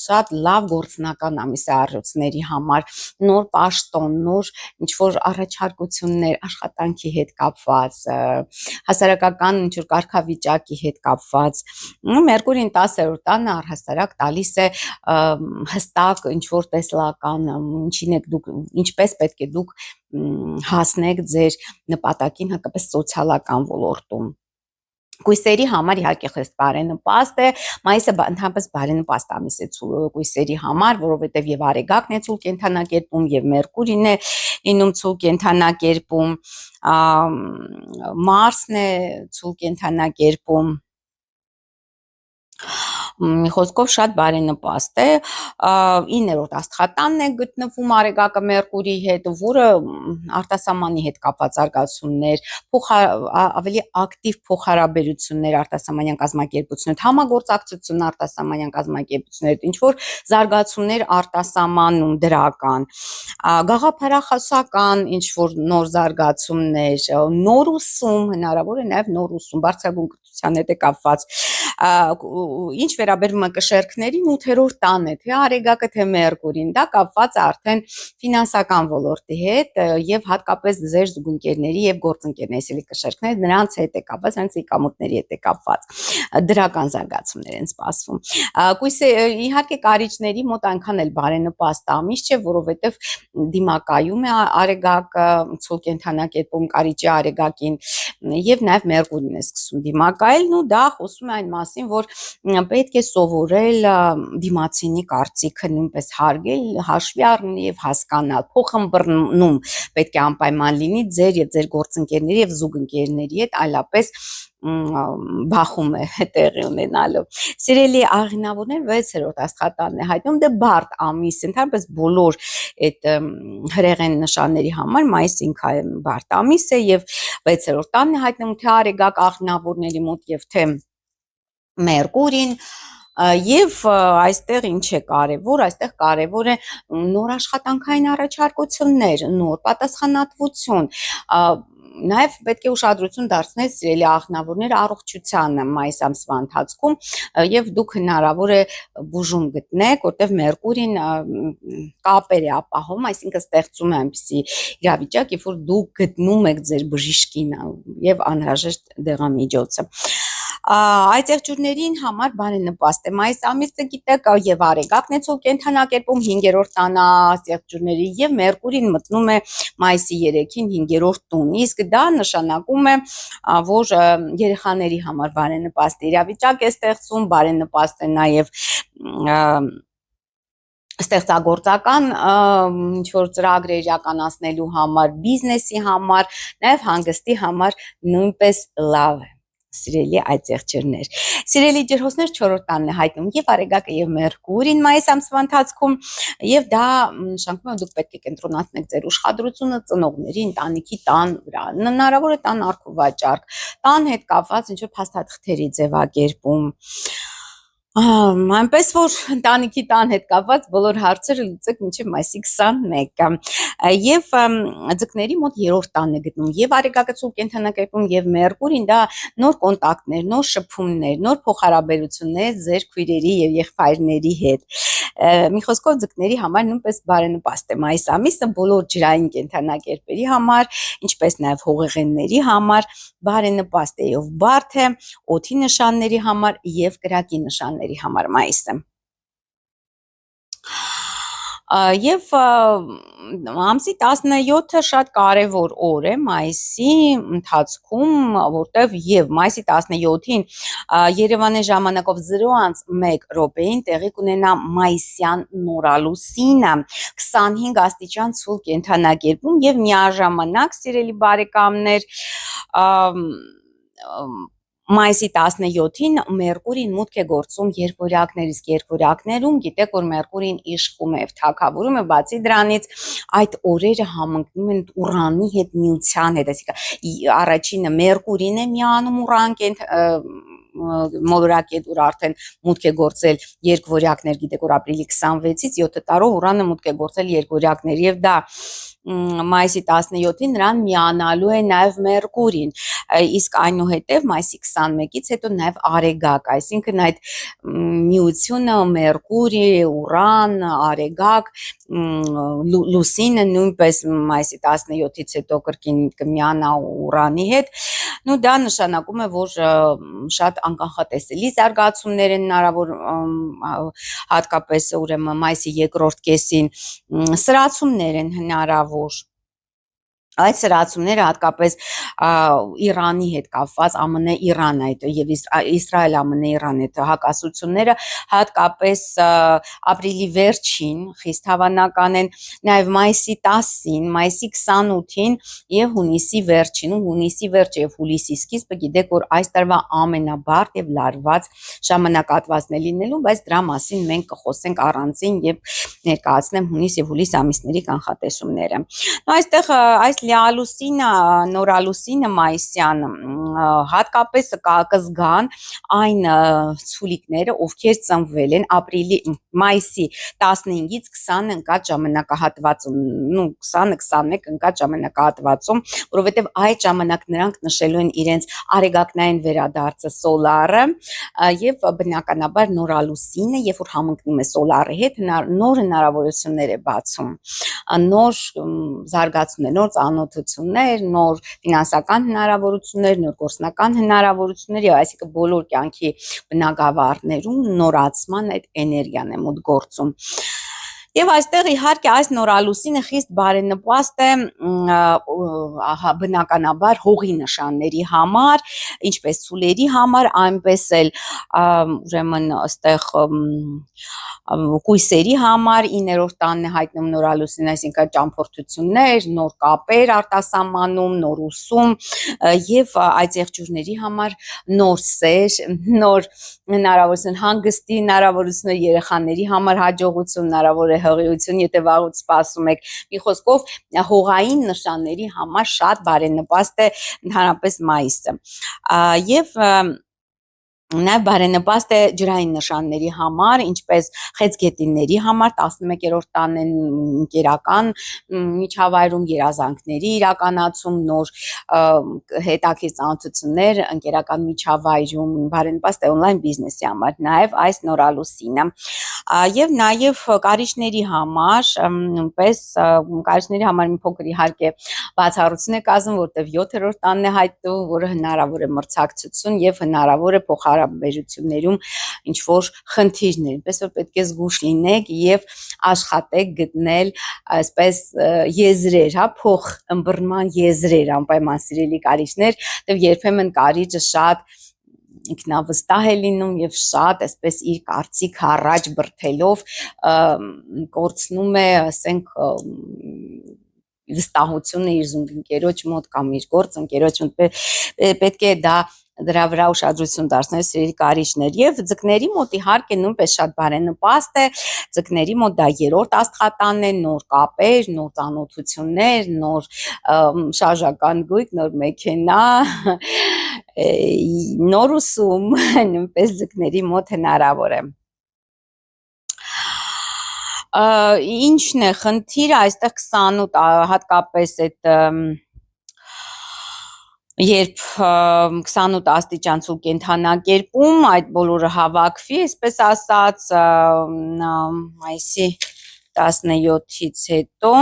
շատ լավ գործնական ամիս է առյուծների համար, նոր պաշտոն, նոր ինչ-որ առաջարկություններ աշխատանքի հետ կապված, հասարակական ինչ-որ կարգավիճակի հետ կապված, Մերկուրին 10-րդ տանը առհասարակ տալիս է հստակ ինչ-որ տեսլական, ինչին եք դուք, ինչպես պետք է դուք հասնեք ձեր նպատակին հատկապես սոցիալական ոլորտում։ Կույսերի համար իհարկե խիստ բարենպաստ է, մայիսը ընդհանրապես բարենպաստ ամիս է կույսերի համար, որովհետև եւ Արեգակն է ցուլ կենդանակերպում եւ Մերկուրին է լինում ցուլ կենդանակերպում, Մարսն է ցուլ կենդանակերպում, մի խոսքով շատ բարենպաստ է, 9-րդ աստղատանն է գտնվում Արեգակը Մերկուրիի հետ, որը արտասահմանի հետ կապված զարգացումներ, ավելի ակտիվ փոխհարաբերություններ արտասահմանյան կազմակերպություններ, համագործակցություն արտասահմանյան կազմակերպություններ, ինչ որ զարգացումներ արտասահմանում դրական, գաղափարախոսական ինչ որ նոր զարգացումներ, նոր ուսում, հնարավոր է նաև նոր ուսում, բարձրագույն կրթության հետ է կապված, ինչ վերաբերում է կշեռքներին 8-րդ տան է, թե Արեգակը, թե Մերկուրին, դա կապված է արդեն ֆինանսական ոլորտի հետ եւ հատկապես ձեր զուգընկերների եւ գործընկերների սելի կշեռքները նրանց հետ է կապված, նրանց եկամուտների հետ է կապված, դրական զարգացումներ են սպասվում։ Կույսը իհարկե կարիճների մոտ այնքան էլ բարենպաստ ամիս չէ, որովհետեւ դիմակայում է Արեգակը ցուլ կենդանակերպում կարիճի Արեգակին եւ նաեւ Մերկուրին է սկսում դիմակայել, ու դա խոսում է այն մասին, որ պետք է սովորել դիմացինի կարծիքը նույնպես հարգել, հաշվի առնել եւ հասկանալ, փոխըմբռնում պետք է անպայման լինի ձեր եւ ձեր գործընկերների եւ զուգընկերների հետ, այլապես բախում է տեղի ունենալու։ Սիրելի աղինավորներ, 6-րդ աստղատանն է հայտնվում, դե բարդ ամիս, ընդհանրապես բոլոր այդ հրեղեն նշանների համար մայիսին բարդ ամիս է եւ 6-րդ տանն է հայտնվում թե Արեգակ աղինավորների մոտ եւ թե Մերկուրին եւ այստեղ ինչ է կարևոր, այստեղ կարևոր է նոր աշխատանքային առաջարկություններ, նոր պատասխանատվություն, Նաև պետք է ուշադրություն դարձնել սիրելի աղնավորներ առողջությանը մայիս ամսվա ընթացքում եւ դուք հնարավոր է բուժում գտնեք, որտեղ Մերկուրին կապեր է ապահովում, այսինքն ստեղծում է այնպիսի իրավիճակ, երբ որ դուք գտնում եք ձեր բժիշկին եւ անհրաժեշտ դեղամիջոցը։ Այդ եղջյուրներին համար բարենպաստ է մայիս ամիսը, գիտեք, եւ Արեգակն է ցույց կենթանակերպում 5-րդ տանա եղջյուրների եւ Մերկուրին մտնում է մայիսի 3-ին 5-րդ տուն, իսկ դա նշանակում է, որ երեխաների համար բարենպաստ իրավիճակ է ստեղծում, բարենպաստ է նաեւ ստեղծագործական ինչ-որ ծրագրեր իրականացնելու համար, բիզնեսի համար, նաեւ հանգստի համար նույնպես լավ է։ Սիրելի այդ եղջյուրներ, սիրելի ջրհոսներ 4-րդ տանն է հայտնվում եւ Արեգակը եւ Մերկուրին մայիս ամսվա ընթացքում եւ դա նշանակում է դուք պետք է կենտրոնացնեք ձեր ուշադրությունը ծնողների, ընտանիքի տան վրա, հնարավոր է տան առքուվաճառք, տան հետ կապված ինչ-որ փաստաթղթերի ձևակերպում, այնպես որ ընտանիքի տան հետ կապված բոլոր հարցերը լուծեք մինչև մայիսի 21-ը եւ ձկների մոտ 3-րդ տանն է գտնվում եւ Արեգակը ցույց կենթանակերպում եւ Մերկուրին դա նոր կոնտակտներ, նոր շփումներ, նոր փոխհարաբերություններ ձեր քույրերի եւ եղբայրների հետ։ Մի խոսքով ձկների համար նույնպես բարենպաստ է մայիս ամիսը բոլոր ջրային կենթանակերպերի համար, ինչպես նաեւ հողեղենների համար բարենպաստ է եւ բարդ է օդի նշանների համար եւ կրակի նշանների համար մայիսը։ Եվ ամսի 17-ը շատ կարևոր օր է մայիսի ընթացքում, որտեվ եւ մայիսի 17-ին Երևանի ժամանակով 0:01 տեղի կունենա մայիսյան նորալուսինը 25 աստիճան ցուրտ կենդանակերպում եւ միաժամանակ սիրելի բարեկամներ մայիսի 17-ին Մերկուրին մուտք է գործում երկորյակներ, իսկ երկորյակներում գիտեք, որ Մերկուրին իշխում է եւ թագավորում է, բացի դրանից այդ օրերը համընկնում են Ուրանի հետ միության հետ, այսինքն առաջինը Մերկուրին է միանում Ուրան մոլորակետ, որ արդեն մուտք է գործել երկորյակներ, գիտեք, որ ապրիլի 26-ից 7 տարով Ուրանը մուտք է գործել երկորյակներ եւ դա մայիսի 17-ին նրան միանալու է նաև Մերկուրին, իսկ այնուհետև մայիսի 21-ից հետո նաև Արեգակ, այսինքն այդ միությունը Մերկուրի, Ուրան, Արեգակ, Լուսինը նույնպես մայիսի 17-ից հետո կրկին կմիանա Ուրանի հետ, նու դա նշանակում է, որ շատ անկանխատեսելի զարգացումներ են հնարավոր, հատկապես ուրեմն մայիսի երկրորդ կեսին սրացումներ են հնարավոր։ Այդ սրացումները հատկապես Իրանի հետ կապված, ԱՄՆ-Իրան այդ եւ Իսրայել ԱՄՆ-Իրան այդ հակասությունները հատկապես ապրիլի վերջին խիստ հավանական են, նաեւ մայիսի 10-ին, մայիսի 28-ին եւ հունիսի վերջին, հունիսի վերջը եւ հուլիսի սկիզբը գիտեք, որ այս տարվա ամենաբարդ եւ լարված ժամանակահատվածն է լինելու, բայց դրա մասին մենք կխոսենք առանձին եւ ներկայացնեմ հունիս եւ հուլիս ամիսների կանխատեսումները։ Այստեղ այս լիալուսինը, նորալուսինը մայիսյանը հատկապես կզգան այն ցուլիկները, ովքեր ծնվել են ապրիլի մայիսի 15-ից 20 ընկած ժամանակահատվածում, 20-21 ընկած ժամանակահատվածում, որովհետև այդ ժամանակ նրանք նշելու են իրենց արեգակնային վերադարձը սոլարը եւ բնականաբար նորալուսինը, երբ որ համընկնում է սոլարի հետ, նոր հնարավորություններ է բացում, նոր զարգացումներ, նոր ծանոթություններ, նոր ֆինանսական հնարավորություններ, նոր գործնական հնարավորություններ եւ այսինքն բոլոր կյանքի բնագավառներում նորացման այդ էներգիան է մոտ գործում։ Եվ այստեղ իհարկե այս նորալուսինը խիստ բարենպաստ է բնականաբար հողի նշանների համար, ինչպես ցուլերի համար, այնպես էլ ուրեմն այստեղ կույսերի համար 9-րդ տանն է հայտնում նորալուսին, այսինքն ճամփորդություններ, նոր կապեր արտասահմանում, նոր ուսում եւ այդ եղջյուրների համար նոր սեր, նոր հնարավորություն, հանգստի հնարավորություններ, երեխաների համար հաջողություն, հնարավոր է հղիություն, եթե վաղուց սպասում եք, մի խոսքով հողային նշանների համար շատ բարենպաստ է ընդհանրապես մայիսը եւ Նաև բարենպաստ է ջրային նշանների համար, ինչպես խեցգետինների համար 11-րդ տանն են ընկերական միջավայրում երազանքների իրականացում, նոր հետաքրքիր ծանոթություններ ընկերական միջավայրում, բարենպաստ է օնլայն բիզնեսի համար, նաև այս նորալուսինը եւ նաև կարիճների համար, նույնպես կարիճների համար մի փոքր իհարկե բացառություն է կազմում, որտեղ 7-րդ տանն է հայտնվում, որը հնարավոր է մրցակցություն եւ հնարավոր է փոխհարաբերություններում ինչ որ խնդիրներ, այնպես որ պետք է զգուշ լինեք եւ աշխատեք գտնել այսպես եզրեր, հա, փոխ ըմբռնման եզրեր, անպայման սիրելի կարիճներ, եւ երբեմն կարիճը շատ ինքնավստահ է լինում եւ շատ այսպես իր կարծիք առաջ բրթելով կորցնում է, ասենք վստահությունը իր զուգընկերոջ մոտ կամ իր գործընկերոջ մոտ պետք է դրա վրա ուշադրություն դարձնել սիրելի կարիճներ եւ ձկների մոտ իհարկե նույնպես շատ բարենպաստ է ձկների մոտ դա երրորդ աստղատանն է նոր կապեր նոր ծանոթություններ նոր շարժական գույք նոր մեքենա նոր ուսում նույնպես ձկների մոտ հնարավոր է ինչն է խնդիրը այստեղ 28 հատկապես այդ Երբ 28 աստիճան ցուրտ կենդանակերպում այդ բոլորը հավաքվի, այսպես ասած, մայիսի 17-ից հետո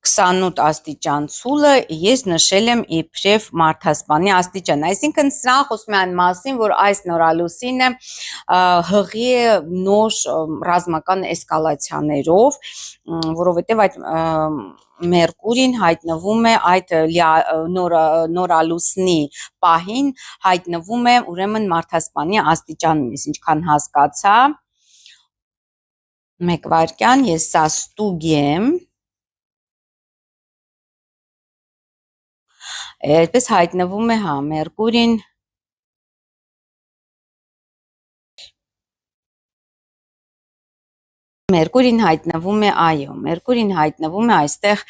28 աստիճան ցուլը ես նշել եմ իբրև մարդասպանի աստիճան, այսինքն սա խոսում է այն մասին, որ այս նորալուսինը հղի է նոր ռազմական էսկալացիաներով, որովհետև այդ Մերկուրին հայտնվում է այդ նորալուսնի պահին հայտնվում է ուրեմն մարդասպանի աստիճանում, ես ինչքան հասկացա, մեկ վայրկյան, ես սա ստուգեմ, այդպես հայտնվում է, հա, Մերկուրին հայտնվում է, այո, Մերկուրին հայտնվում է այստեղ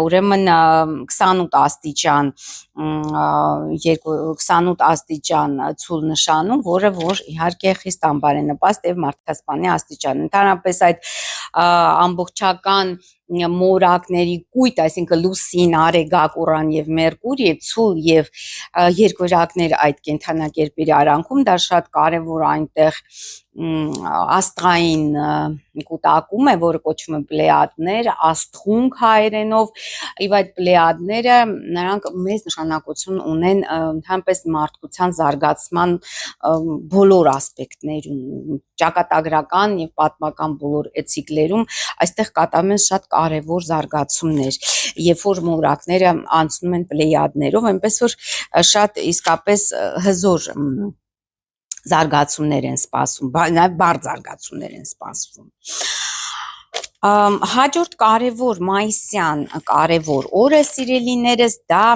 ուրեմն 28 աստիճան 28 աստիճան ցուլ նշանում, որը որ իհարկե խիստ անբարենպաստ է մարդասպանի աստիճան։ Ընդհանրապես այդ ամբողջական մորակների կույտ, այսինքն լուսին, արեգակ, Ուրան եւ Մերկուր եւ ցուլ եւ երկրորակներ այդ կենդանակերպերի արանքում, դա շատ կարեւոր այնտեղ աստղային կուտակում է, որը կոչվում է պլեյադներ, աստղունք հայերենով, եւ այդ պլեյադները նրանք մեծ նշանակություն ունեն ընդհանրապես մարդկության զարգացման բոլոր ասպեկտներում, ճակատագրական եւ պատմական բոլոր էցիկլերում այստեղ կատարում են շատ կարևոր զարգացումներ, երբ որ մորակները անցնում են պլեյադներով, այնպես որ շատ իսկապես հզոր զարգացումներ են սպասում, նաև բարդ զարգացումներ են սպասվում։ Հաջորդ կարևոր մայիսյան կարևոր օրը սիրելիներս դա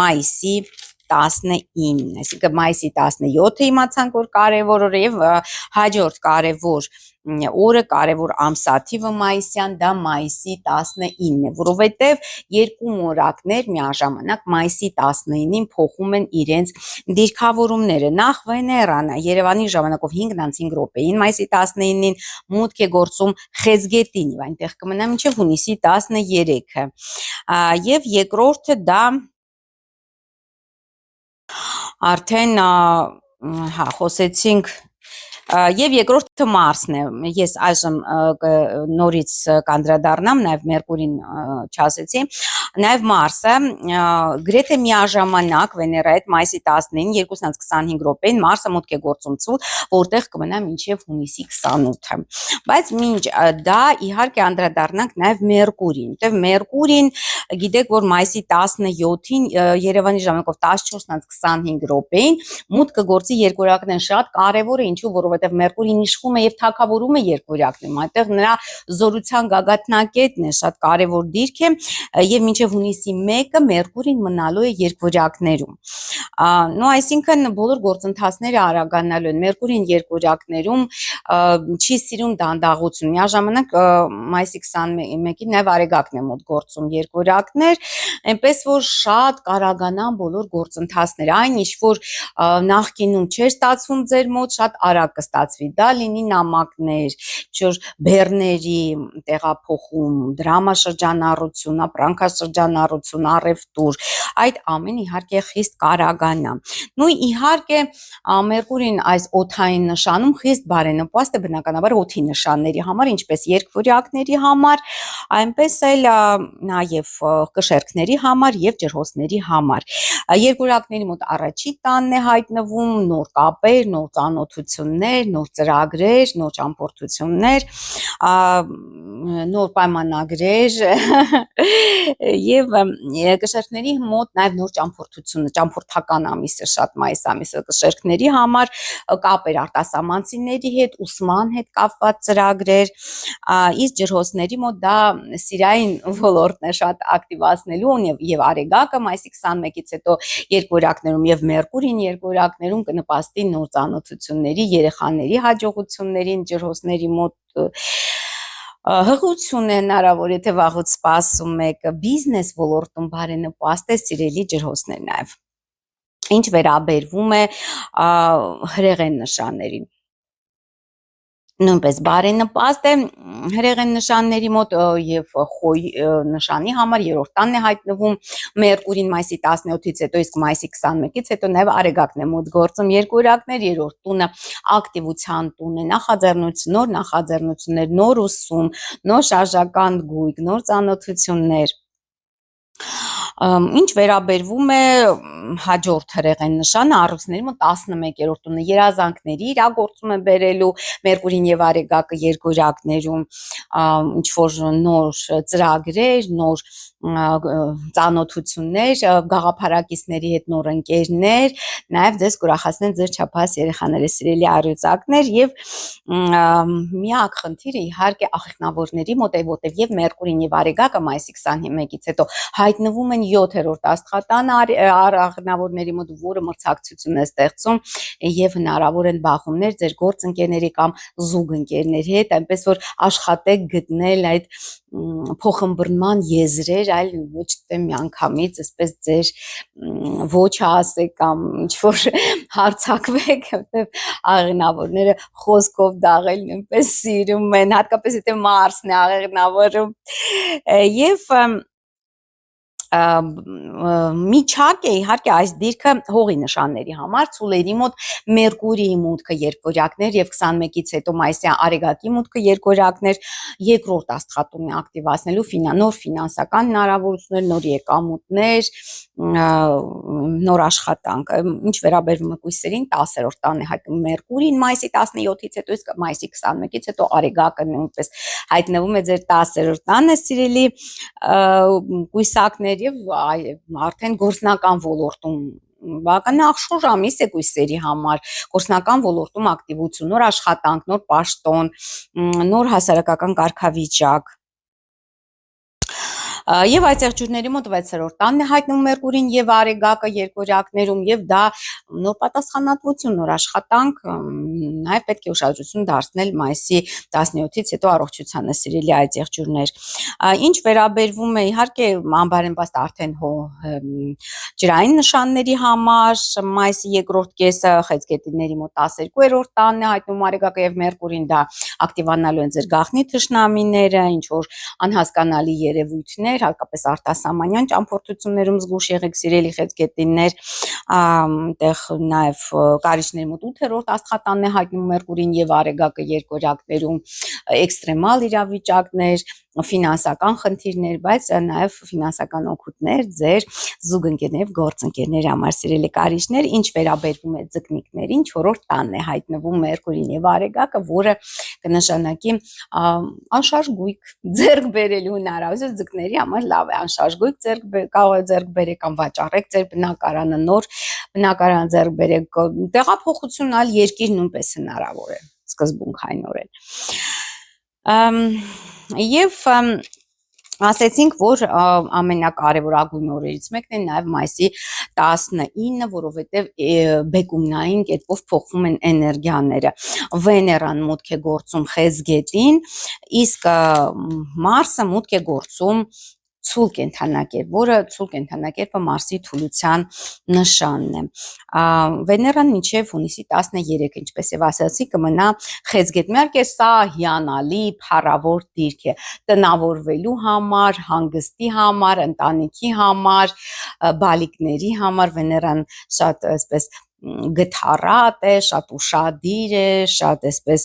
մայիսի 19, այսինքն մայիսի 17-ը իմացանք, որ կարևոր օր է եւ հաջորդ կարևոր օրը կարևոր ամսաթիվը մայիսյան դա մայիսի 19-ն է, որովհետև երկու մորակներ միաժամանակ մայիսի 19-ին փոխում են իրենց դիրքավորումները։ Նախ Վեներան Երևանի ժամանակով 5:05 րոպեին մայիսի 19-ին մուտք է գործում Խեցգետին եւ այնտեղ կմնա մինչեւ հունիսի 13-ը։ Եվ երկրորդը դա արդեն հա խոսեցինք Եվ երկրորդը Մարսն է, ես այժմ նորից կանդրադառնամ, նաև Մերկուրին չասեցի, նաև Մարսը գրեթե միաժամանակ Վեներայի հետ մայիսի 19-ին 2:25 րոպեին Մարսը մուտք է գործում ցուլ, որտեղ կմնա մինչև հունիսի 28-ը։ Բայց մինչ դա իհարկե անդրադառնանք նաև Մերկուրին, որտեղ Մերկուրին գիտեք, որ մայիսի 17-ին Երևանի ժամանակով 14:25 րոպեին մուտք կգործի երկորակներն շատ կարևոր է, ինչու որովհետև Մերկուրին իշխում է եւ թագավորում է երկորակներում, այնտեղ նրա զորության գագաթնակետն է, շատ կարևոր դիրք է եւ մինչեւ հունիսի 1-ը Մերկուրին մնալու է երկորակներում։ Նո, այսինքն բոլոր գործընթացները արագանալու են։ Մերկուրին երկորակներում չի սիրում դանդաղություն։ Միաժամանակ մայիսի 21-ին նաեւ արեգակն է մոտ գործում երկորակներ, այնպես որ շատ կարագանան բոլոր գործընթացները, այն ինչ որ նախկինում չէր ստացվում ձեր մոտ, շատ արագ կստացվի, դա լինի նամակներ, չոր բեռների տեղափոխում, դրամաշրջանառություն, ապրանքաշրջանառություն, առևտուր, այդ ամեն իհարկե խիստ կարագանա։ Նույն իհարկե Մերկուրին այս օդային նշանում խիստ բարենպաստ է բնականաբար օդի նշանների համար, ինչպես երկվորյակների համար, այնպես էլ նաև կշերքների համար եւ ջրհոսների համար։ Երկորյակների մոտ առաջի տանն է հայտնվում նոր կապեր, նոր ծանոթություններ, նոր ծրագրեր, նոր ճամփորդություններ, նոր պայմանագրեր եւ կշերքների մոտ նաեւ նոր ճամփորդություն, ճամփորդական ամիսը շատ մայիս ամիսը կշերքների համար կապեր արտասահմանցիների հետ, ուսման հետ կապված ծրագրեր, իսկ ջրհոսների մոտ դա սիրային ոլորտն է շատ ակտիվացնելու եւ արեգակը մայիսի 21-ից հետո երկորյակներում եւ Մերկուրին երկորյակներում կնպաստի նոր ծանոթությունների, երեխաների հաջողություններին ջրհոսների մոտ հղություն է հնարավոր, եթե վաղուց սպասում եք, բիզնես ոլորտում բարենպաստ է սիրելի ջրհոսներ նաև։ Ինչ վերաբերվում է հրեղեն նշաններին։ Նույնպես բարենպաստ է հրեղեն նշանների մոտ եւ խոյ նշանի համար երրորդ տանն է հայտնվում Մերկուրին մայիսի 17-ից հետո, իսկ մայիսի 21-ից հետո նաեւ Արեգակն է մոտ գործում երկորակներ, երրորդ տունը ակտիվության տուն է, նախաձեռնություններ, նոր ուսում, նոր շարժական գույք, նոր ծանոթություններ։ Ինչ վերաբերվում է հաջորդ հրեղեն նշանը առույցների մոտ 11-րդ տունը երազանքների իրագործում է բերելու Մերկուրին եւ Արեգակը երկորակներում ինչ որ նոր ծրագրեր, նոր ծանոթություններ, գաղափարակիցների հետ նոր ընկերներ, նաեւ ձեզ կուրախացնեն ձեր չափահաս երեխաները, սիրելի առյուծակներ եւ միակ խնդիրը իհարկե աղիքնավորների մոտ է, որտեղ եւ Մերկուրին եւ Արեգակը մայիսի 21-ից հետո հայտնվում են 7-րդ աստղատանը աղիքնավորների մոտ, որը մրցակցություն է ստեղծում եւ հնարավոր են բախումներ ձեր գործընկերների կամ զուգընկերների հետ, այնպես որ աշխատեք գտնել այդ փոխըմբռնման եզրեր, այլ ոչ թե միանգամից այսպես ձեր ոչը ասեք կամ ինչ որ հարցակվեք, որտեղ աղիքնավորները խոսքով դաղել նույնպես սիրում են, հատկապես եթե Մարսն է աղիքնավորում եւ միջակ է իհարկե այս դիրքը հողի նշանների համար ցուլերի մոտ Մերկուրիի մուտքը երկորյակներ եւ 21-ից հետո մայիսյան Արեգակի մուտքը երկորյակներ երկրորդ աստղատունն է ակտիվացնելու նոր ֆինանսական հնարավորություններ, նոր եկամուտներ, նոր աշխատանք։ Ինչ վերաբերվում է կույսերին 10-րդ տանն է հայտնվում Մերկուրին մայիսի 17-ից հետո, իսկ մայիսի 21-ից հետո Արեգակը նույնպես հայտնվում է ձեր 10-րդ տանը, սիրելի կույսակներ եւ արդեն գործնական ոլորտում բավական ախշուժ ամիս է կույսերի համար, գործնական ոլորտում ակտիվություն, նոր աշխատանք, նոր պաշտոն, նոր հասարակական կարգավիճակ։ Եվ այս եղջյուրների մոտ 6-րդ տանն է հայտնվում Մերկուրին եւ Արեգակը երկորյակներում եւ դա նոր պատասխանատվություն, նոր աշխատանք, նաեւ պետք է ուշադրություն դարձնել մայիսի 17-ից հետո առողջությանը, սիրելի այս եղջյուրներ։ Ինչ վերաբերվում է իհարկե անբարենպաստ արդեն ջրային նշանների համար, մայիսի երկրորդ կեսը խեցգետինների մոտ 12-րդ տանն է հայտնվում Արեգակը եւ Մերկուրին, դա ակտիվանալու են ձեր գաղտնի թշնամիները, ինչ որ անհասկանալի երևույթներ, հատկապես արտասահմանյան ճամփորդություններում զգուշ եղեք, սիրելի խեցգետիններ, այնտեղ նաև կարիճների մոտ 8-րդ աստղատանն է հայտնվում Մերկուրին եւ Արեգակը երկորյակներում, էքստրեմալ իրավիճակներ, ֆինանսական խնդիրներ, բայց նաև ֆինանսական օգուտներ ձեր զուգընկերների, գործընկերների համար, սիրելի կարիճներ, ինչ վերաբերվում է ձկնիկներին, 4-րդ տանն է հայտնվում Մերկուրին եւ Արեգակը, որը կնշանակի անշարժ գույք ձեռք բերելու հնարավորություն ձկների համար լավ է, անշարժ գույք ձեռք բերեք կամ վաճառեք ձեր բնակարանը, նոր բնակարան ձեռք բերեք, տեղափոխություն այլ երկիր նույնպես հնարավոր է սկզբունքայնորեն։ Եվ ասեցինք, որ ամենակարևորագույն օրերից մեկն է նաև մայիսի 19, որովհետև բեկումնային կերպով փոխվում են էներգիաները։ Վեներան մուտք է գործում Խեցգետին, իսկ Մարսը մուտք է գործում ցուլ կենդանակերպ, որը ցուլ կենդանակերպը Մարսի թուլության նշանն է։ Վեներան մինչև հունիսի 13, ինչպես եւ ասացի, կմնա Խեցգետ։ Իհարկե սա հիանալի, փառավոր դիրք է տնավորվելու համար, հանգստի համար, ընտանիքի համար, բալիկների համար։ Վեներան շատ այսպես գթառատ է, շատ ուշադիր է, շատ այսպես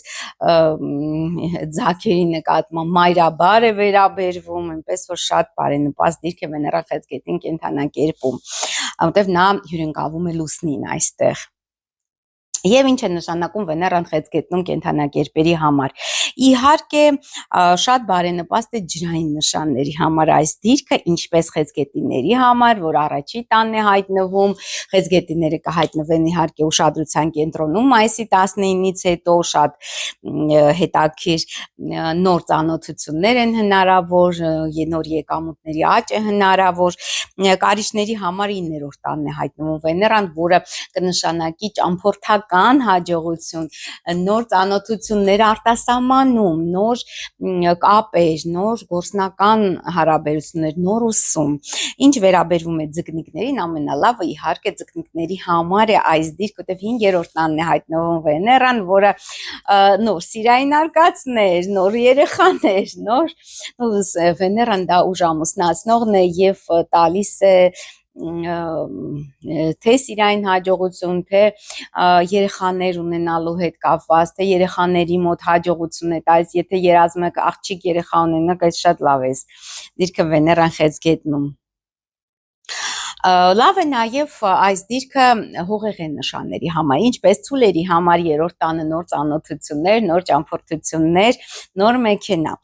ձագերի նկատմամբ մայրաբար է վերաբերվում, այնպես որ շատ բարենպաստ դիրք է Վեներան Խեցգետին կենդանակերպում, որտեղ նա հյուրընկալվում է լուսնին այստեղ։ Եվ ինչ է նշանակում Վեներան Խեցգետնում կենդանակերպերի համար։ Իհարկե շատ բարենպաստ է ջրային նշանների համար այս դիրքը, ինչպես խեցգետիների համար, որ առաջի տանն է հայտնվում, խեցգետիները կհայտնվեն իհարկե ուշադրության կենտրոնում մայիսի 19-ից հետո, շատ հետաքրքիր նոր ծանոթություններ են հնարավոր, նոր եկամուտների աճ է հնարավոր, կարիճների համար 9-րդ տանն է հայտնվում Վեներան, որը կնշանակի ճամփորդական ֆինանսական հաջողություն, նոր ծանոթություններ արտասահմանում, նոր կապեր, նոր գործնական հարաբերություններ, նոր ուսում։ Ինչ վերաբերվում է ձկնիկներին, ամենալավը իհարկե ձկնիկների համար է այս դիրքը, որտեղ 5-րդ տանն է հայտնվում Վեներան, որը նոր սիրային արկածներ, նոր երեխաներ, նոր Վեներան դա ուժամուսնացնողն է եւ տալիս է թե սիրային հաջողություն, թե երեխաներ ունենալու հետ կապված, թե երեխաների մոտ հաջողություն է տալիս, եթե երազում եք աղջիկ երեխա ունենաք, այս շատ լավ է, դիրքը Վեներան խեցգետնում։ Լավ է նաև այս դիրքը հողեղեն նշանների համար, ինչպես ցուլերի համար 3-րդ տանը նոր ծանոթություններ, նոր ճամփորդություններ, նոր մեքենա։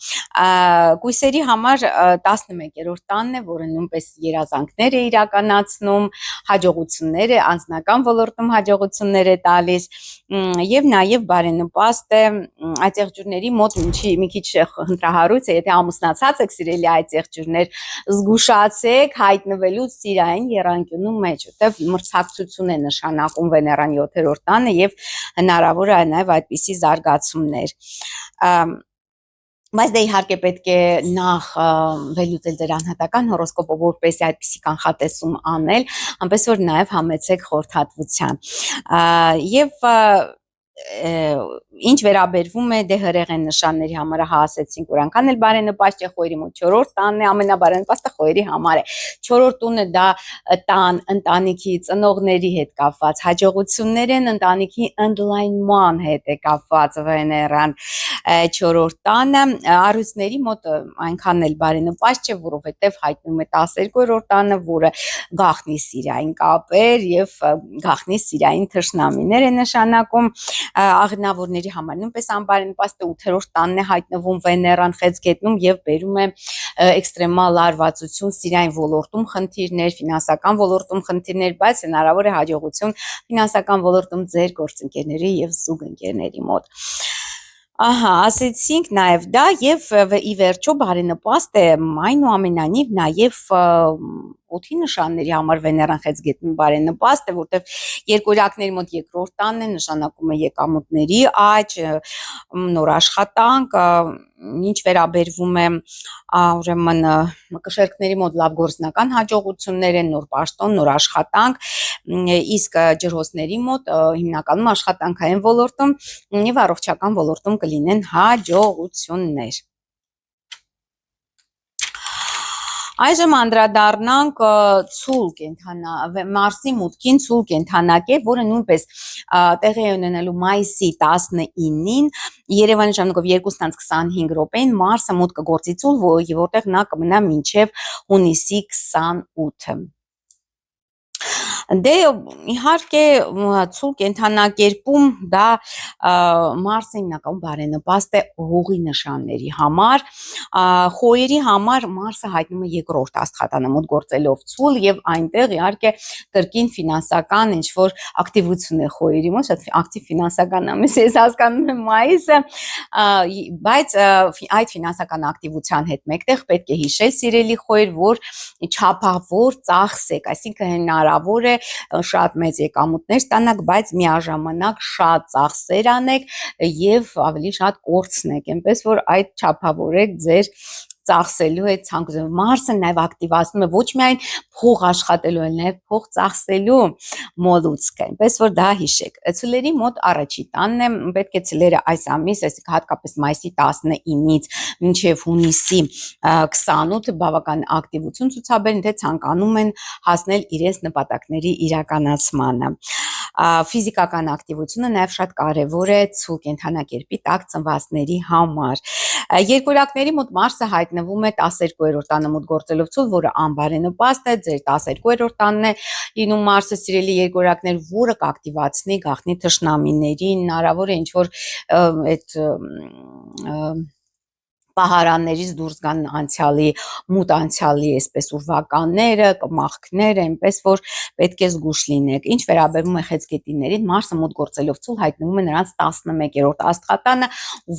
Կույսերի համար 11-րդ տանն է, որը նույնպես երազանքներ է իրականացնում, հաջողություններ է, անձնական ոլորտում հաջողություններ է տալիս, եւ նաև բարենպաստ է այդ եղջյուրների մոտ մի քիչ խնդրահարույց է, եթե ամուսնացած եք սիրելի այդ եղջյուրներ, զգուշացեք հայտնվելուց սիրային եռանկյունու մեջ, որտեվ մրցակցություն է նշանակում Վեներան 7-րդ տանը եւ հնարավոր է նաեւ այդպիսի զարգացումներ։ Բայց դե իհարկե պետք է նախ վերլուծել ձեր անհատական հորոսկոպը, որպեսզի այդպիսի կանխատեսում անել, այնպես որ նաեւ համեցեք խորհրդատվության։ Եվ ինչ վերաբերվում է դե հրեղեն նշանների համար հասեցինք, որ անգան էլ բարենպաստ է խոյերի մոտ 4-րդ տանն է, ամենաբարենպաստը խոյերի համար է։ 4-րդ տունը դա տան, ընտանիքի, ծնողների հետ կապված հաջողություններ են, ընտանիքի ընդլայնման հետ է կապված Վեներան 4-րդ տանը, առույցների մոտ այնքան էլ բարենպաստ չէ, որովհետև հայտնվում է 12-րդ տանը, որը գաղտնի սիրային կապեր եւ գաղտնի սիրային թշնամիներ է նշանակում, աղնավորների համար նույնպես անբարենպաստ է 8-րդ տանն է հայտնվում Վեներան խեցգետնում եւ բերում է էքստրեմալ լարվածություն սիրային ոլորտում խնդիրներ, ֆինանսական ոլորտում խնդիրներ, բայց հնարավոր է հաջողություն ֆինանսական ոլորտում ձեր գործընկերների եւ զուգընկերների մոտ։ Ահա, ասեցինք նաև դա եւ ի վերջո բարենպաստ է այնուամենայնիվ նաև օդի նշանների համար Վեներան խեցգետնում բարենպաստ է, որտեվ երկորյակների մոտ 2-րդ տանն է, նշանակում է եկամուտների աճ, նոր աշխատանք, ինչ վերաբերվում է ուրեմն կշերկների մոտ լավ գործնական հաջողություններ են, նոր պաշտոն, նոր աշխատանք, իսկ ջրհոսների մոտ հիմնականում աշխատանքային ոլորտում եւ առողջական ոլորտում կլինեն հաջողություններ։ Այժմ անդրադառնանք ցուլ կենթանա Մարսի մուտքին ցուլ կենթանակե, որը նույնպես տեղի է ունենալու մայիսի 19-ին Երևանի ժամանակով 2:25 րոպեին Մարսը մուտք կգործի ցուլ, որտեղ նա կմնա մինչև հունիսի 28-ը։ Դե իհարկե ցուլ կենթանակերպում դա Մարսը հիմնականում բարենպաստ է հողի նշանների համար, խոյերի համար Մարսը հայտնվում է 2-րդ աստղատանը մոտ գործելով ցուլ եւ այնտեղ իհարկե կրկին ֆինանսական ինչ որ ակտիվություն է խոյերի մոտ, շատ ակտիվ ֆինանսական ամիս ես հասկանում եմ մայիսը, բայց այդ ֆինանսական ակտիվության հետ մեկտեղ պետք է հիշել սիրելի խոյեր, որ չափավոր ծախսեք, այսինքն հնարավոր է շատ մեծ եկամուտներ ստանաք, բայց միաժամանակ շատ ծախսեր անեք եւ ավելի շատ կորցնեք, այնպես որ այդ չափավորեք ձեր ծախսելու հետ ցանկություն։ Մարսը նաև ակտիվացնում է ոչ միայն փող աշխատելու, այլ նաև փող ծախսելու մոլուցքը, այնպես որ դա հիշեք։ Ցուլերի մոտ առաջի տանն է, պետք է ցուլերը այս ամիս, այսինքն հատկապես մայիսի 19-ից մինչև հունիսի 28-ը բավական ակտիվություն ցուցաբերեն, թե ցանկանում են հասնել իրենց նպատակների իրականացմանը։ Ֆիզիկական ակտիվությունը նաև շատ կարևոր է ցուլ կենթանակերպի տակ ծնվածների համար։ Երկորյակների մոտ Մարսը հայտնվում է 12-րդ տանը մոտ գործելով ցուլ, որը անբարենպաստ է, ձեր 12-րդ տանն է լինում Մարսը սիրելի երկորյակներ, որը կակտիվացնի գաղտնի թշնամիներին, հնարավոր է ինչ որ այդ պահարաններից դուրս գան անցյալի, մութ անցյալի այսպես ուրվականները, կմախքները, այնպես որ պետք է զգուշ լինեք։ Ինչ վերաբերում է խեցգետիներին, Մարսը մոտ գործելով ցուլ հայտնվում է նրանց 11-րդ աստղատանը,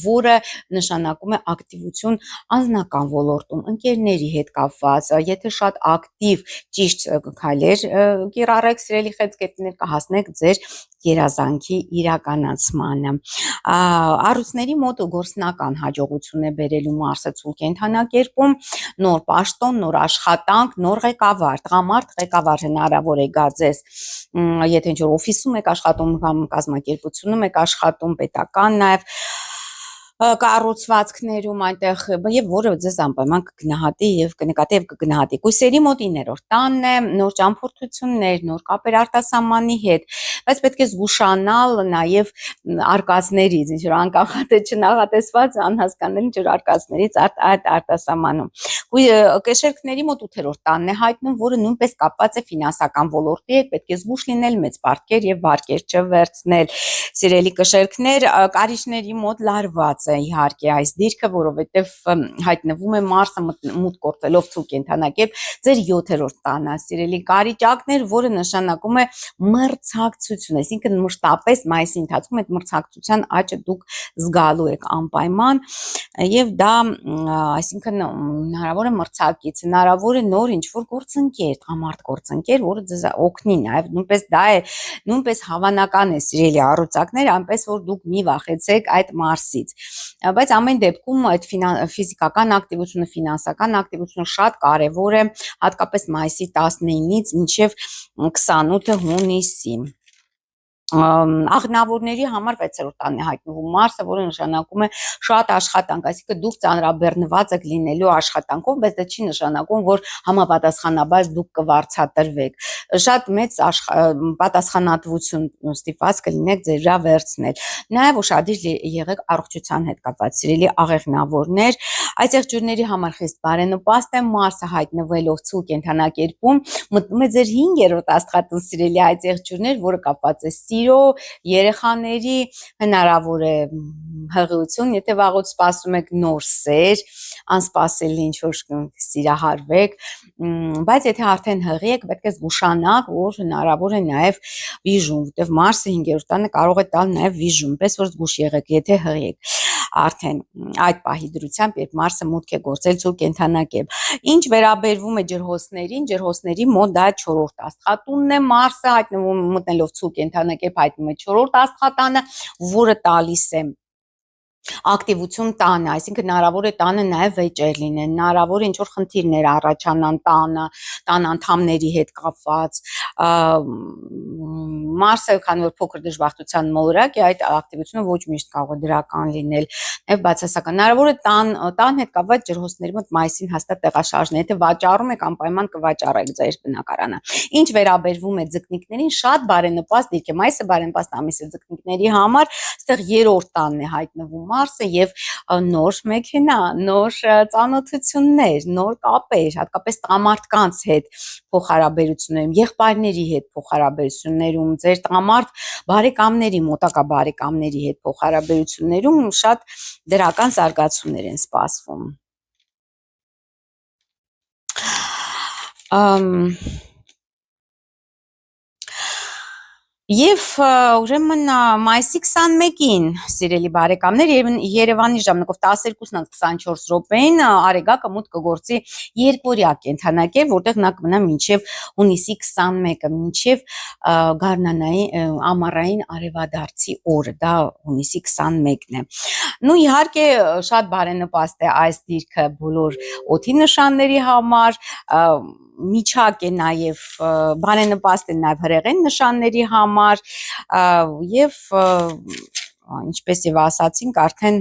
որը նշանակում է ակտիվություն անձնական ոլորտում, ընկերների հետ կապված, եթե շատ ակտիվ ճիշտ քայլեր կիրառեք սիրելի խեցգետիներ, կհասնեք ձեր երազանքի իրականացմանը։ Առույցների մոտ գործնական հաջողություն է բերելու Մարսը ցուլ կենդանակերպում, նոր պաշտոն, նոր աշխատանք, նոր ղեկավար, տղամարդ ղեկավար հնարավոր է գա ձեզ, եթե ինչ-որ օֆիսում եք աշխատում կամ կազմակերպությունում եք աշխատում, պետական նաև կառուցվածքներում այնտեղ եւ որը ձեզ անպայման կգնահատի եւ կնկատի եւ կգնահատի։ Կույսերի մոտ 9-րդ տանն է, նոր ճամփորդություններ, նոր կապեր արտասահմանի հետ, բայց պետք է զգուշանալ նաեւ արկածներից, ինչ որ չնախատեսված անհասկանալի ինչ որ արկածներից այդ արտասահմանում։ Կշերքների մոտ 8-րդ տանն է հայտնում, որը նույնպես կապված է ֆինանսական ոլորտի հետ, պետք է զգուշ լինել, մեծ պարտքեր եւ վարկեր չվերցնել։ Սիրելի կշերքներ, կարիճների մոտ լարված է իհարկե այս դիրքը, որովհետեւ հայտնվում է Մարսը մուտք գործելով ցուլ կենդանակերպ ձեր 7-րդ տանը, սիրելի կարիճակներ, որը նշանակում է մրցակցություն, այսինքն մշտապես մայիսի ընթացքում այդ մրցակցության աճը դուք զգալու եք անպայման եւ դա այսինքն հնարավոր է մրցակից, հնարավոր է նոր ինչ-որ գործընկեր, տղամարդ գործընկեր, որը ձեզ օգնի նաեւ, նույնպես դա է, նույնպես հավանական է սիրելի առուցակներ, այնպես որ դուք մի վախեցեք այդ Մարսից, բայց ամեն դեպքում այդ ֆիզիկական ակտիվությունը, ֆինանսական ակտիվությունը շատ կարևոր է, հատկապես մայիսի 19-ից մինչև 28 հունիսի։ Աղնավորների համար 6-րդ տանն է հայտնվում Մարսը, որը նշանակում է շատ աշխատանք, այսինքն դուք ծանրաբեռնված եք լինելու աշխատանքով, բայց դա չի նշանակում, որ համապատասխանաբար դուք կվարձատրվեք։ Շատ մեծ պատասխանատվություն ստիպված կլինեք ձեր վրա վերցնել։ Նաև ուշադիր եղեք առողջության հետ կապված, սիրելի աղեղնավորներ, այս եղջյուրների համար խիստ բարենպաստ է Մարսը հայտնվելով ցուլ կենդանակերպում, մտնում է ձեր 5-րդ աստղատուն, սիրելի այդ եղջյուրներ, որը կապված է սիրո, երեխաների, հնարավոր է հղիություն, եթե վաղուց սպասում եք նոր սեր, անսպասելի ինչ-որ սիրահարվեք, բայց եթե արդեն հղի եք, պետք է զգուշանաք, որ հնարավոր է նաև վիժում, որտեղ Մարսը 5-րդ տանը կարող է տալ նաև վիժում, պես որ զգուշ եղեք, եթե հղի եք արդեն այդ պահի դրությամբ, երբ Մարսը մուտք է գործել ցուլ կենդանակերպ։ Ինչ վերաբերվում է ջրհոսներին, ջրհոսների մոտ դա 4-րդ աստղատունն է, Մարսը հայտնվում մտնելով ցուլ կենդանակերպ հայտնվում է 4-րդ աստղատանը, որը տալիս է ակտիվություն տանը, այսինքն հնարավոր է տանը նաև վեճեր լինեն, հնարավոր է ինչ-որ խնդիրներ առաջանան տան անդամների հետ կապված, Մարսը, քանի որ փոքր դժբախտության մոլորակ է, այդ ակտիվությունը ոչ միշտ կարող է դրական լինել, նաև բացասական, հնարավոր է տան հետ կապված ջրհոսների մոտ մայիսին հաստատ տեղաշարժներ, եթե վաճառում եք, անպայման կվաճառեք ձեր բնակարանը։ Ինչ վերաբերվում է ձկնիկներին, շատ բարենպաստ դիրք է, մայիսը բարենպաստ ամիս է ձկնիկների համար, այստեղ 3-րդ տանն է հայտնվում Մարսը եւ նոր մեքենա, նոր ծանոթություններ, նոր կապեր, հատկապես տղամարդկանց հետ փոխհարաբերություններում, եղբայրների հետ փոխհարաբերություններում, ձեր տղամարդ բարեկամների, մոտակա բարեկամների հետ փոխհարաբերություններում շատ դրական զարգացումներ են սպասվում։ Եվ ուրեմն մայիսի 21-ին, սիրելի բարեկամներ, Երևանի ժամանակով 12:24 րոպեին Արեգակը մուտք կգործի երկօրյա կենդանակերպ, որտեղ նա կմնա մինչև հունիսի 21-ը, մինչև գարնանային ամառային արևադարձի օրը, դա հունիսի 21-ն է։ Նու իհարկե շատ բարենպաստ է այս դիրքը բոլոր օդի նշանների համար, միջակ է նաև բարենպաստ է նաև հրեղեն նշանների համար եւ ինչպես եւ ասացինք արդեն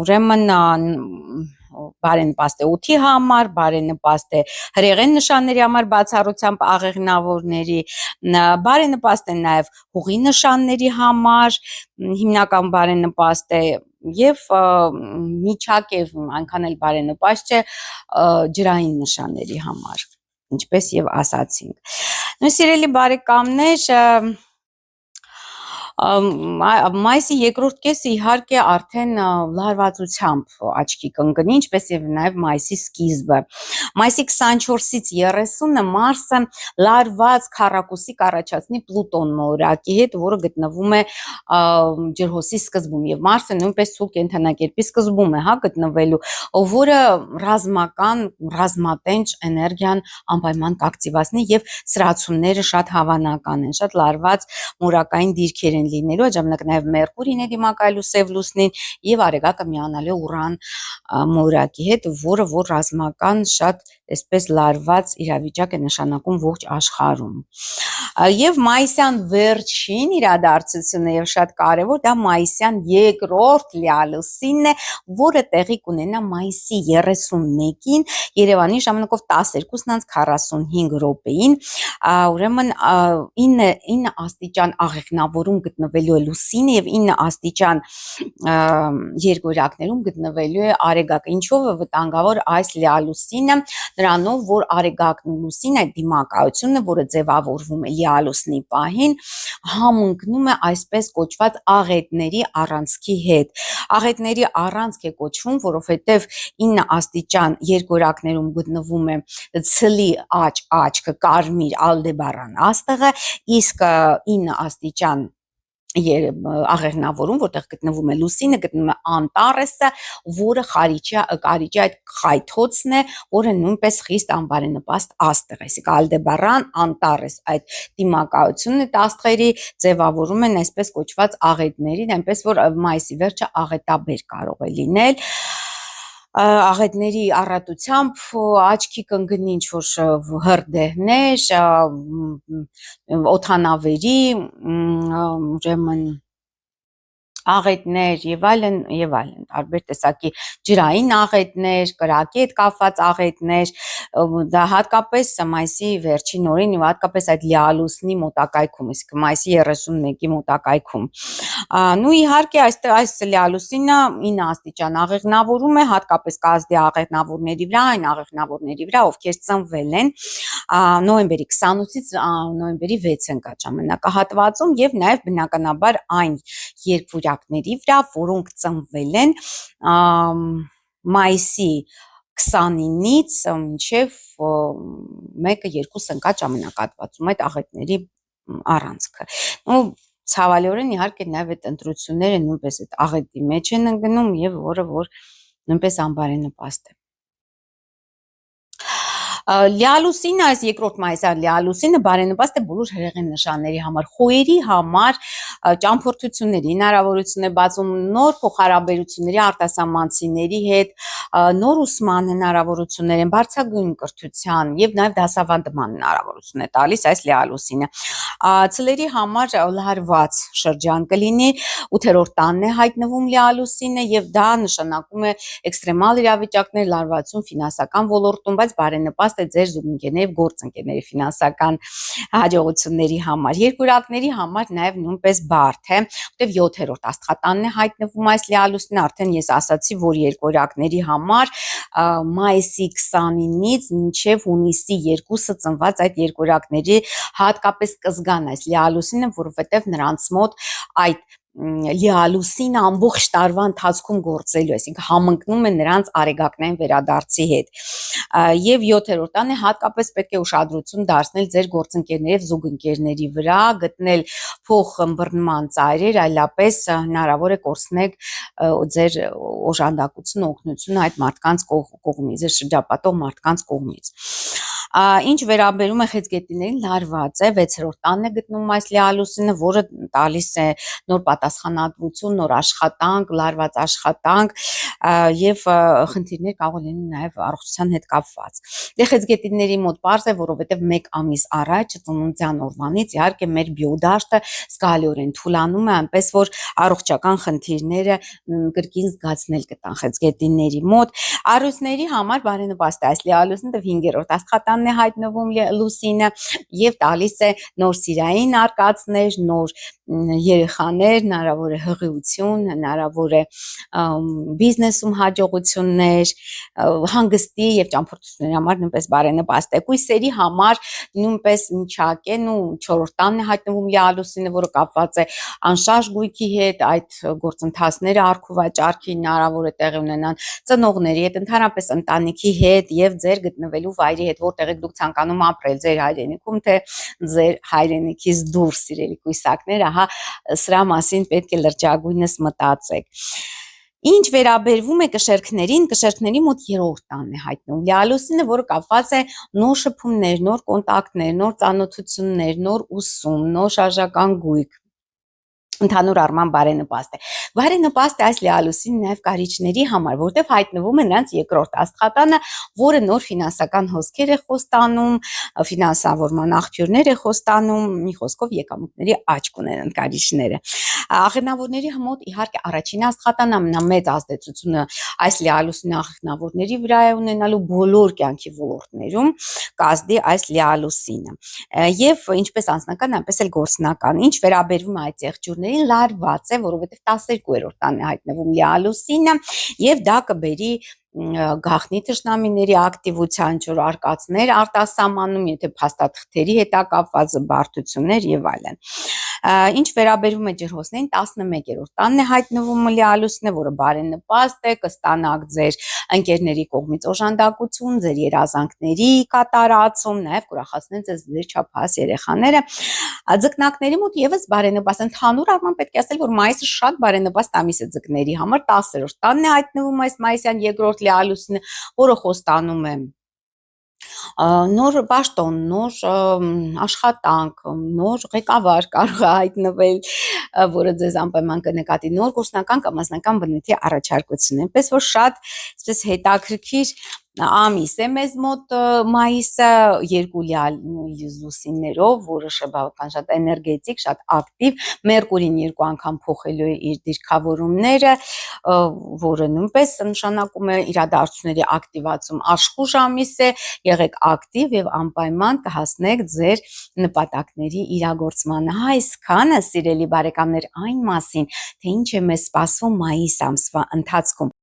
ուրեմն բարենպաստ է օդի համար, բարենպաստ է հրեղեն նշանների համար բացառությամբ աղեղնավորների, բարենպաստ է նաև հողի նշանների համար, հիմնական բարենպաստ է եւ միջակ է այնքան էլ բարենպաստ չէ ջրային նշանների համար, ինչպես եւ ասացինք։ Նույն սիրելի բարեկամներ, Մայիսի երկրորդ կեսը իհարկե արդեն լարվածությամբ աչքի կընկնի, ինչպես եւ նաեւ մայիսի սկիզբը։ Մայիսի 24-ից 30-ը Մարսը լարված քառակուսի կառաջացնի Պլուտոն մոլորակի հետ, որը գտնվում է ջրհոսի սկզբում եւ Մարսը նույնպես ցուլ կենթանակերպի սկզբում է, հա, գտնվելու, որը ռազմատենչ էներգիան անպայման կակտիվացնի եւ սրացումները շատ հավանական են, շատ լարված մորակային դիրքեր են լինելու, այդ ժամանակ նաեւ Մերկուրին է դիմակայելու սև լուսնին եւ Արեգակը միանալու Ուրան մորակի հետ, որը որ ռազմական շատ այսպես լարված իրավիճակ է նշանակում ողջ աշխարհում։ Եվ մայիսյան վերջին իրադարձությունը եւ շատ կարեւոր դա մայիսյան երկրորդ լիալուսինն է, որը տեղի կունենա մայիսի 31-ին Երևանի ժամանակով 12:45 րոպեին, ուրեմն 9 աստիճան աղեղնավորում գտնվելու է լուսինը եւ 9 աստիճան երկորակներում գտնվելու է Արեգակը։ Ինչով է վտանգավոր այս լիալուսինը, նրանով, որ Արեգակն ու լուսինը այդ դիմակայությունը, որը ձևավորվում է լիալուսնի պահին, համընկնում է այսպես կոչված աղետների առանցքի հետ։ Աղետների առանցք է կոչվում, որովհետև 9 աստիճան երկորակներում գտնվում է ցլի աչքը, կարմիր ալդեբարան աստղը, իսկ 9 աստիճան աղեղնավորում, որտեղ գտնվում է լուսինը, գտնվում է Անտարեսը, որը կարիճի այդ խայթոցն է, որը նույնպես խիստ անբարենպաստ աստղ է։ Այսինքն Ալդեբարան, Անտարես այդ դիմակայությունն է աստղերի ձևավորում են այսպես կոչված աղետներին, այնպես որ մայիսի վերջը աղետաբեր կարող է լինել։ Աղետների առատությամբ աչքի կընկնի ինչ-որ հրդեհներ, օդանավերի, ուրեմն աղետներ եւ այլն, տարբեր տեսակի ջրային աղետներ, կրակի հետ կապված աղետներ, դա հատկապես մայիսի վերջին օրին եւ հատկապես այդ լիալուսնի մոտակայքում, այսինքն մայիսի 31-ի մոտակայքում։ Նու իհարկե այս լիալուսինը 9 աստիճան աղեղնավորում է, հատկապես կազդի աղեղնավորների վրա, այն աղեղնավորների վրա, ովքեր ծնվել են նոյեմբերի 28-ից նոյեմբերի 6-ին կա ժամանակահատվածում եւ նաեւ բնականաբար այն երկվորյակների վրա, որոնք ծնվել են մայիսի 29-ից մինչև 1-2 ընկած ժամանակահատվածում այդ աղետների առանցքը։ Ցավալիորեն իհարկե նաև այդ ընտրությունները նույնպես այդ աղետի մեջ են ընկնում եւ որը որ նույնպես անբարենպաստ է։ Լիալուսինը, այս երկրորդ մայիսյան լիալուսինը բարենպաստ է բոլոր հրեղեն նշանների համար, խոյերի համար ճամփորդությունների հնարավորություն է բացում, նոր փոխհարաբերությունների արտասահմանցիների հետ, նոր ուսման հնարավորություններ են, բարձրագույն կրթության եւ նաեւ դասավանդման հնարավորություն է տալիս այս լիալուսինը։ Ցլերի համար լարված շրջան կլինի, 8-րդ տանն է հայտնվում լիալուսինը եւ դա նշանակում է էքստրեմալ իրավիճակներ, լարվածություն ֆինանսական ոլորտում, բայց բարենպաստ է ձեր զուգընկերների եւ գործընկերների ֆինանսական հաջողությունների համար։ Երկորակների համար նաեւ նույնպես բարդ է, որտեղ 7-րդ աստղատանն է հայտնվում այս լիալուսինը, արդեն ես ասացի, որ երկորակների համար մայիսի 29-ից մինչև հունիսի 2-ը ծնված այդ երկորակների հատկապես կզգան այս լիալուսինը, որովհետեւ նրանց մոտ այդ լիալուսինը ամբողջ տարվա ընթացքում գործելու է, այսինքն համընկնում է նրանց արեգակնային վերադարձի հետ։ Եվ 7-րդ տանը հատկապես պետք է ուշադրություն դարձնել ձեր գործընկերների եւ զուգընկերների վրա, գտնել փոխըմբռնման ծայրեր, այլապես հնարավոր է կորցնեք ձեր օժանդակությունը, օգնությունը այդ մարդկանց կողմից, ձեր շրջապատող մարդկանց կողմից։ Ինչ վերաբերում է խեցգետիներին, լարված է, 6-րդ տանն է գտնվում այս լիալուսինը, որը տալիս է նոր պատասխանատվություն, նոր աշխատանք, լարված աշխատանք եւ խնդիրներ կարող լինեն նաեւ առողջության հետ կապված։ Խեցգետիների մոտ պարզ է, որովհետեւ 1 ամիս առաջ ծնունդյան օրվանից իհարկե մեր բիոդաշտը զգալիորեն թուլանում է, այնպես որ առողջական խնդիրները կրկին զգացնել կտան խեցգետիների մոտ։ Առուսների համար բարենպաստ է այս լիալուսինը, 5-րդ աստղատանն է հայտնվում լուսինը եւ տալիս է նոր սիրային արկածներ, նոր երեխաներ, հնարավոր է հղիություն, հնարավոր է բիզնեսում հաջողություններ, հանգստի եւ ճամփորդությունների համար նույնպես բարենպաստ է։ Կույսերի համար նույնպես միջակ է, 4-րդ տանն է հայտնվում լիալուսինը, որը կապված է անշարժ գույքի հետ, այդ գործընթացները արքուվաճառքի հնարավոր է տեղի ունենան ծնողների հետ, ընդհանրապես ընտանիքի հետ եւ ձեր գտնվելու վայրի հետ, որտեղ եք դուք ցանկանում ապրել, ձեր հայրենիքում, թե ձեր հայրենիքից դուրս, սիրելի կույսակներ, ահա սրա մասին պետք է լրջագույնս մտածեք։ Ինչ վերաբերվում է կշերքներին, կշերքների մոտ 3-րդ տանն է հայտնվում լիալուսինը, որը կապված է նոր շփումներ, նոր կոնտակտներ, նոր ծանոթություններ, նոր ուսում, նոր շարժական գույք, ընդհանուր առմամբ բարենպաստ է։ Բարենպաստ է այս լիալուսինը նաև կարիճների համար, որտեղ հայտնվում է նրանց 2-րդ աստղատանը, որը նոր ֆինանսական հոսքեր է խոստանում, ֆինանսավորման աղբյուրներ է խոստանում, մի խոսքով եկամուտների աճ կունենան կարիճները։ Աղեղնավորների մոտ իհարկե առաջին աստղատանը ամենամեծ ազդեցությունը այս լիալուսինը աղեղնավորների վրա է ունենալու բոլոր կյանքի ոլորտներում կազդի այս լիալուսինը։ Եվ ինչպես անձնական, այնպես էլ գործնական։ Ինչ վերաբերվում է այդ եղջյուրներին, լարված է, որովհետև 12-րդ տանն է հայտնվում լիալուսինը, եւ դա կբերի գաղտնի թշնամիների ակտիվության, ինչ-որ արկածներ արտասահմանում, եթե փաստաթղթերի հետ կապված բարդություններ եւ այլն։ Ինչ վերաբերվում է ջրհոսներին, 11-րդ տանն է հայտնվում լիալուսինը, որը բարենպաստ է, կստանաք ձեր ընկերների կողմից օժանդակություն, ձեր երազանքների կատարածում, նաև կուրախացնեն ձեր չափահաս երեխաները։ Ձկնակների մոտ եւս բարենպաստ, ընդհանուր առմամբ պետք է ասել, որ մայիսը շատ բարենպաստ ամիս է ձկների համար, 10-րդ տանն է հայտնվում այս մայիսյան 2-րդ լիալուսինը, որը խոստանում է նոր պաշտոն, նոր աշխատանք, նոր ղեկավար կարող է հայտնվել, որը ձեզ անպայման կնկատի, նոր գործնական կամ անձնական բնույթի առաջարկություն։ Այնպես որ շատ այսպես հետաքրքիր ամիս է մեզ մոտ մայիսը, 2 լուսիններով, որը բավական շատ էներգետիկ, շատ ակտիվ, Մերկուրին 2 անգամ փոխելու է իր դիրքավորումները, որը նույնպես նշանակում է իրադարձությունների ակտիվացում, աշխուժ ամիս է, եղեք ակտիվ եւ անպայման կհասնեք ձեր նպատակների իրագործմանը։ Այսքանը, սիրելի բարեկամներ, այն մասին, թե ինչ է մեզ սպասվում մայիս ամսվա ընթացքում։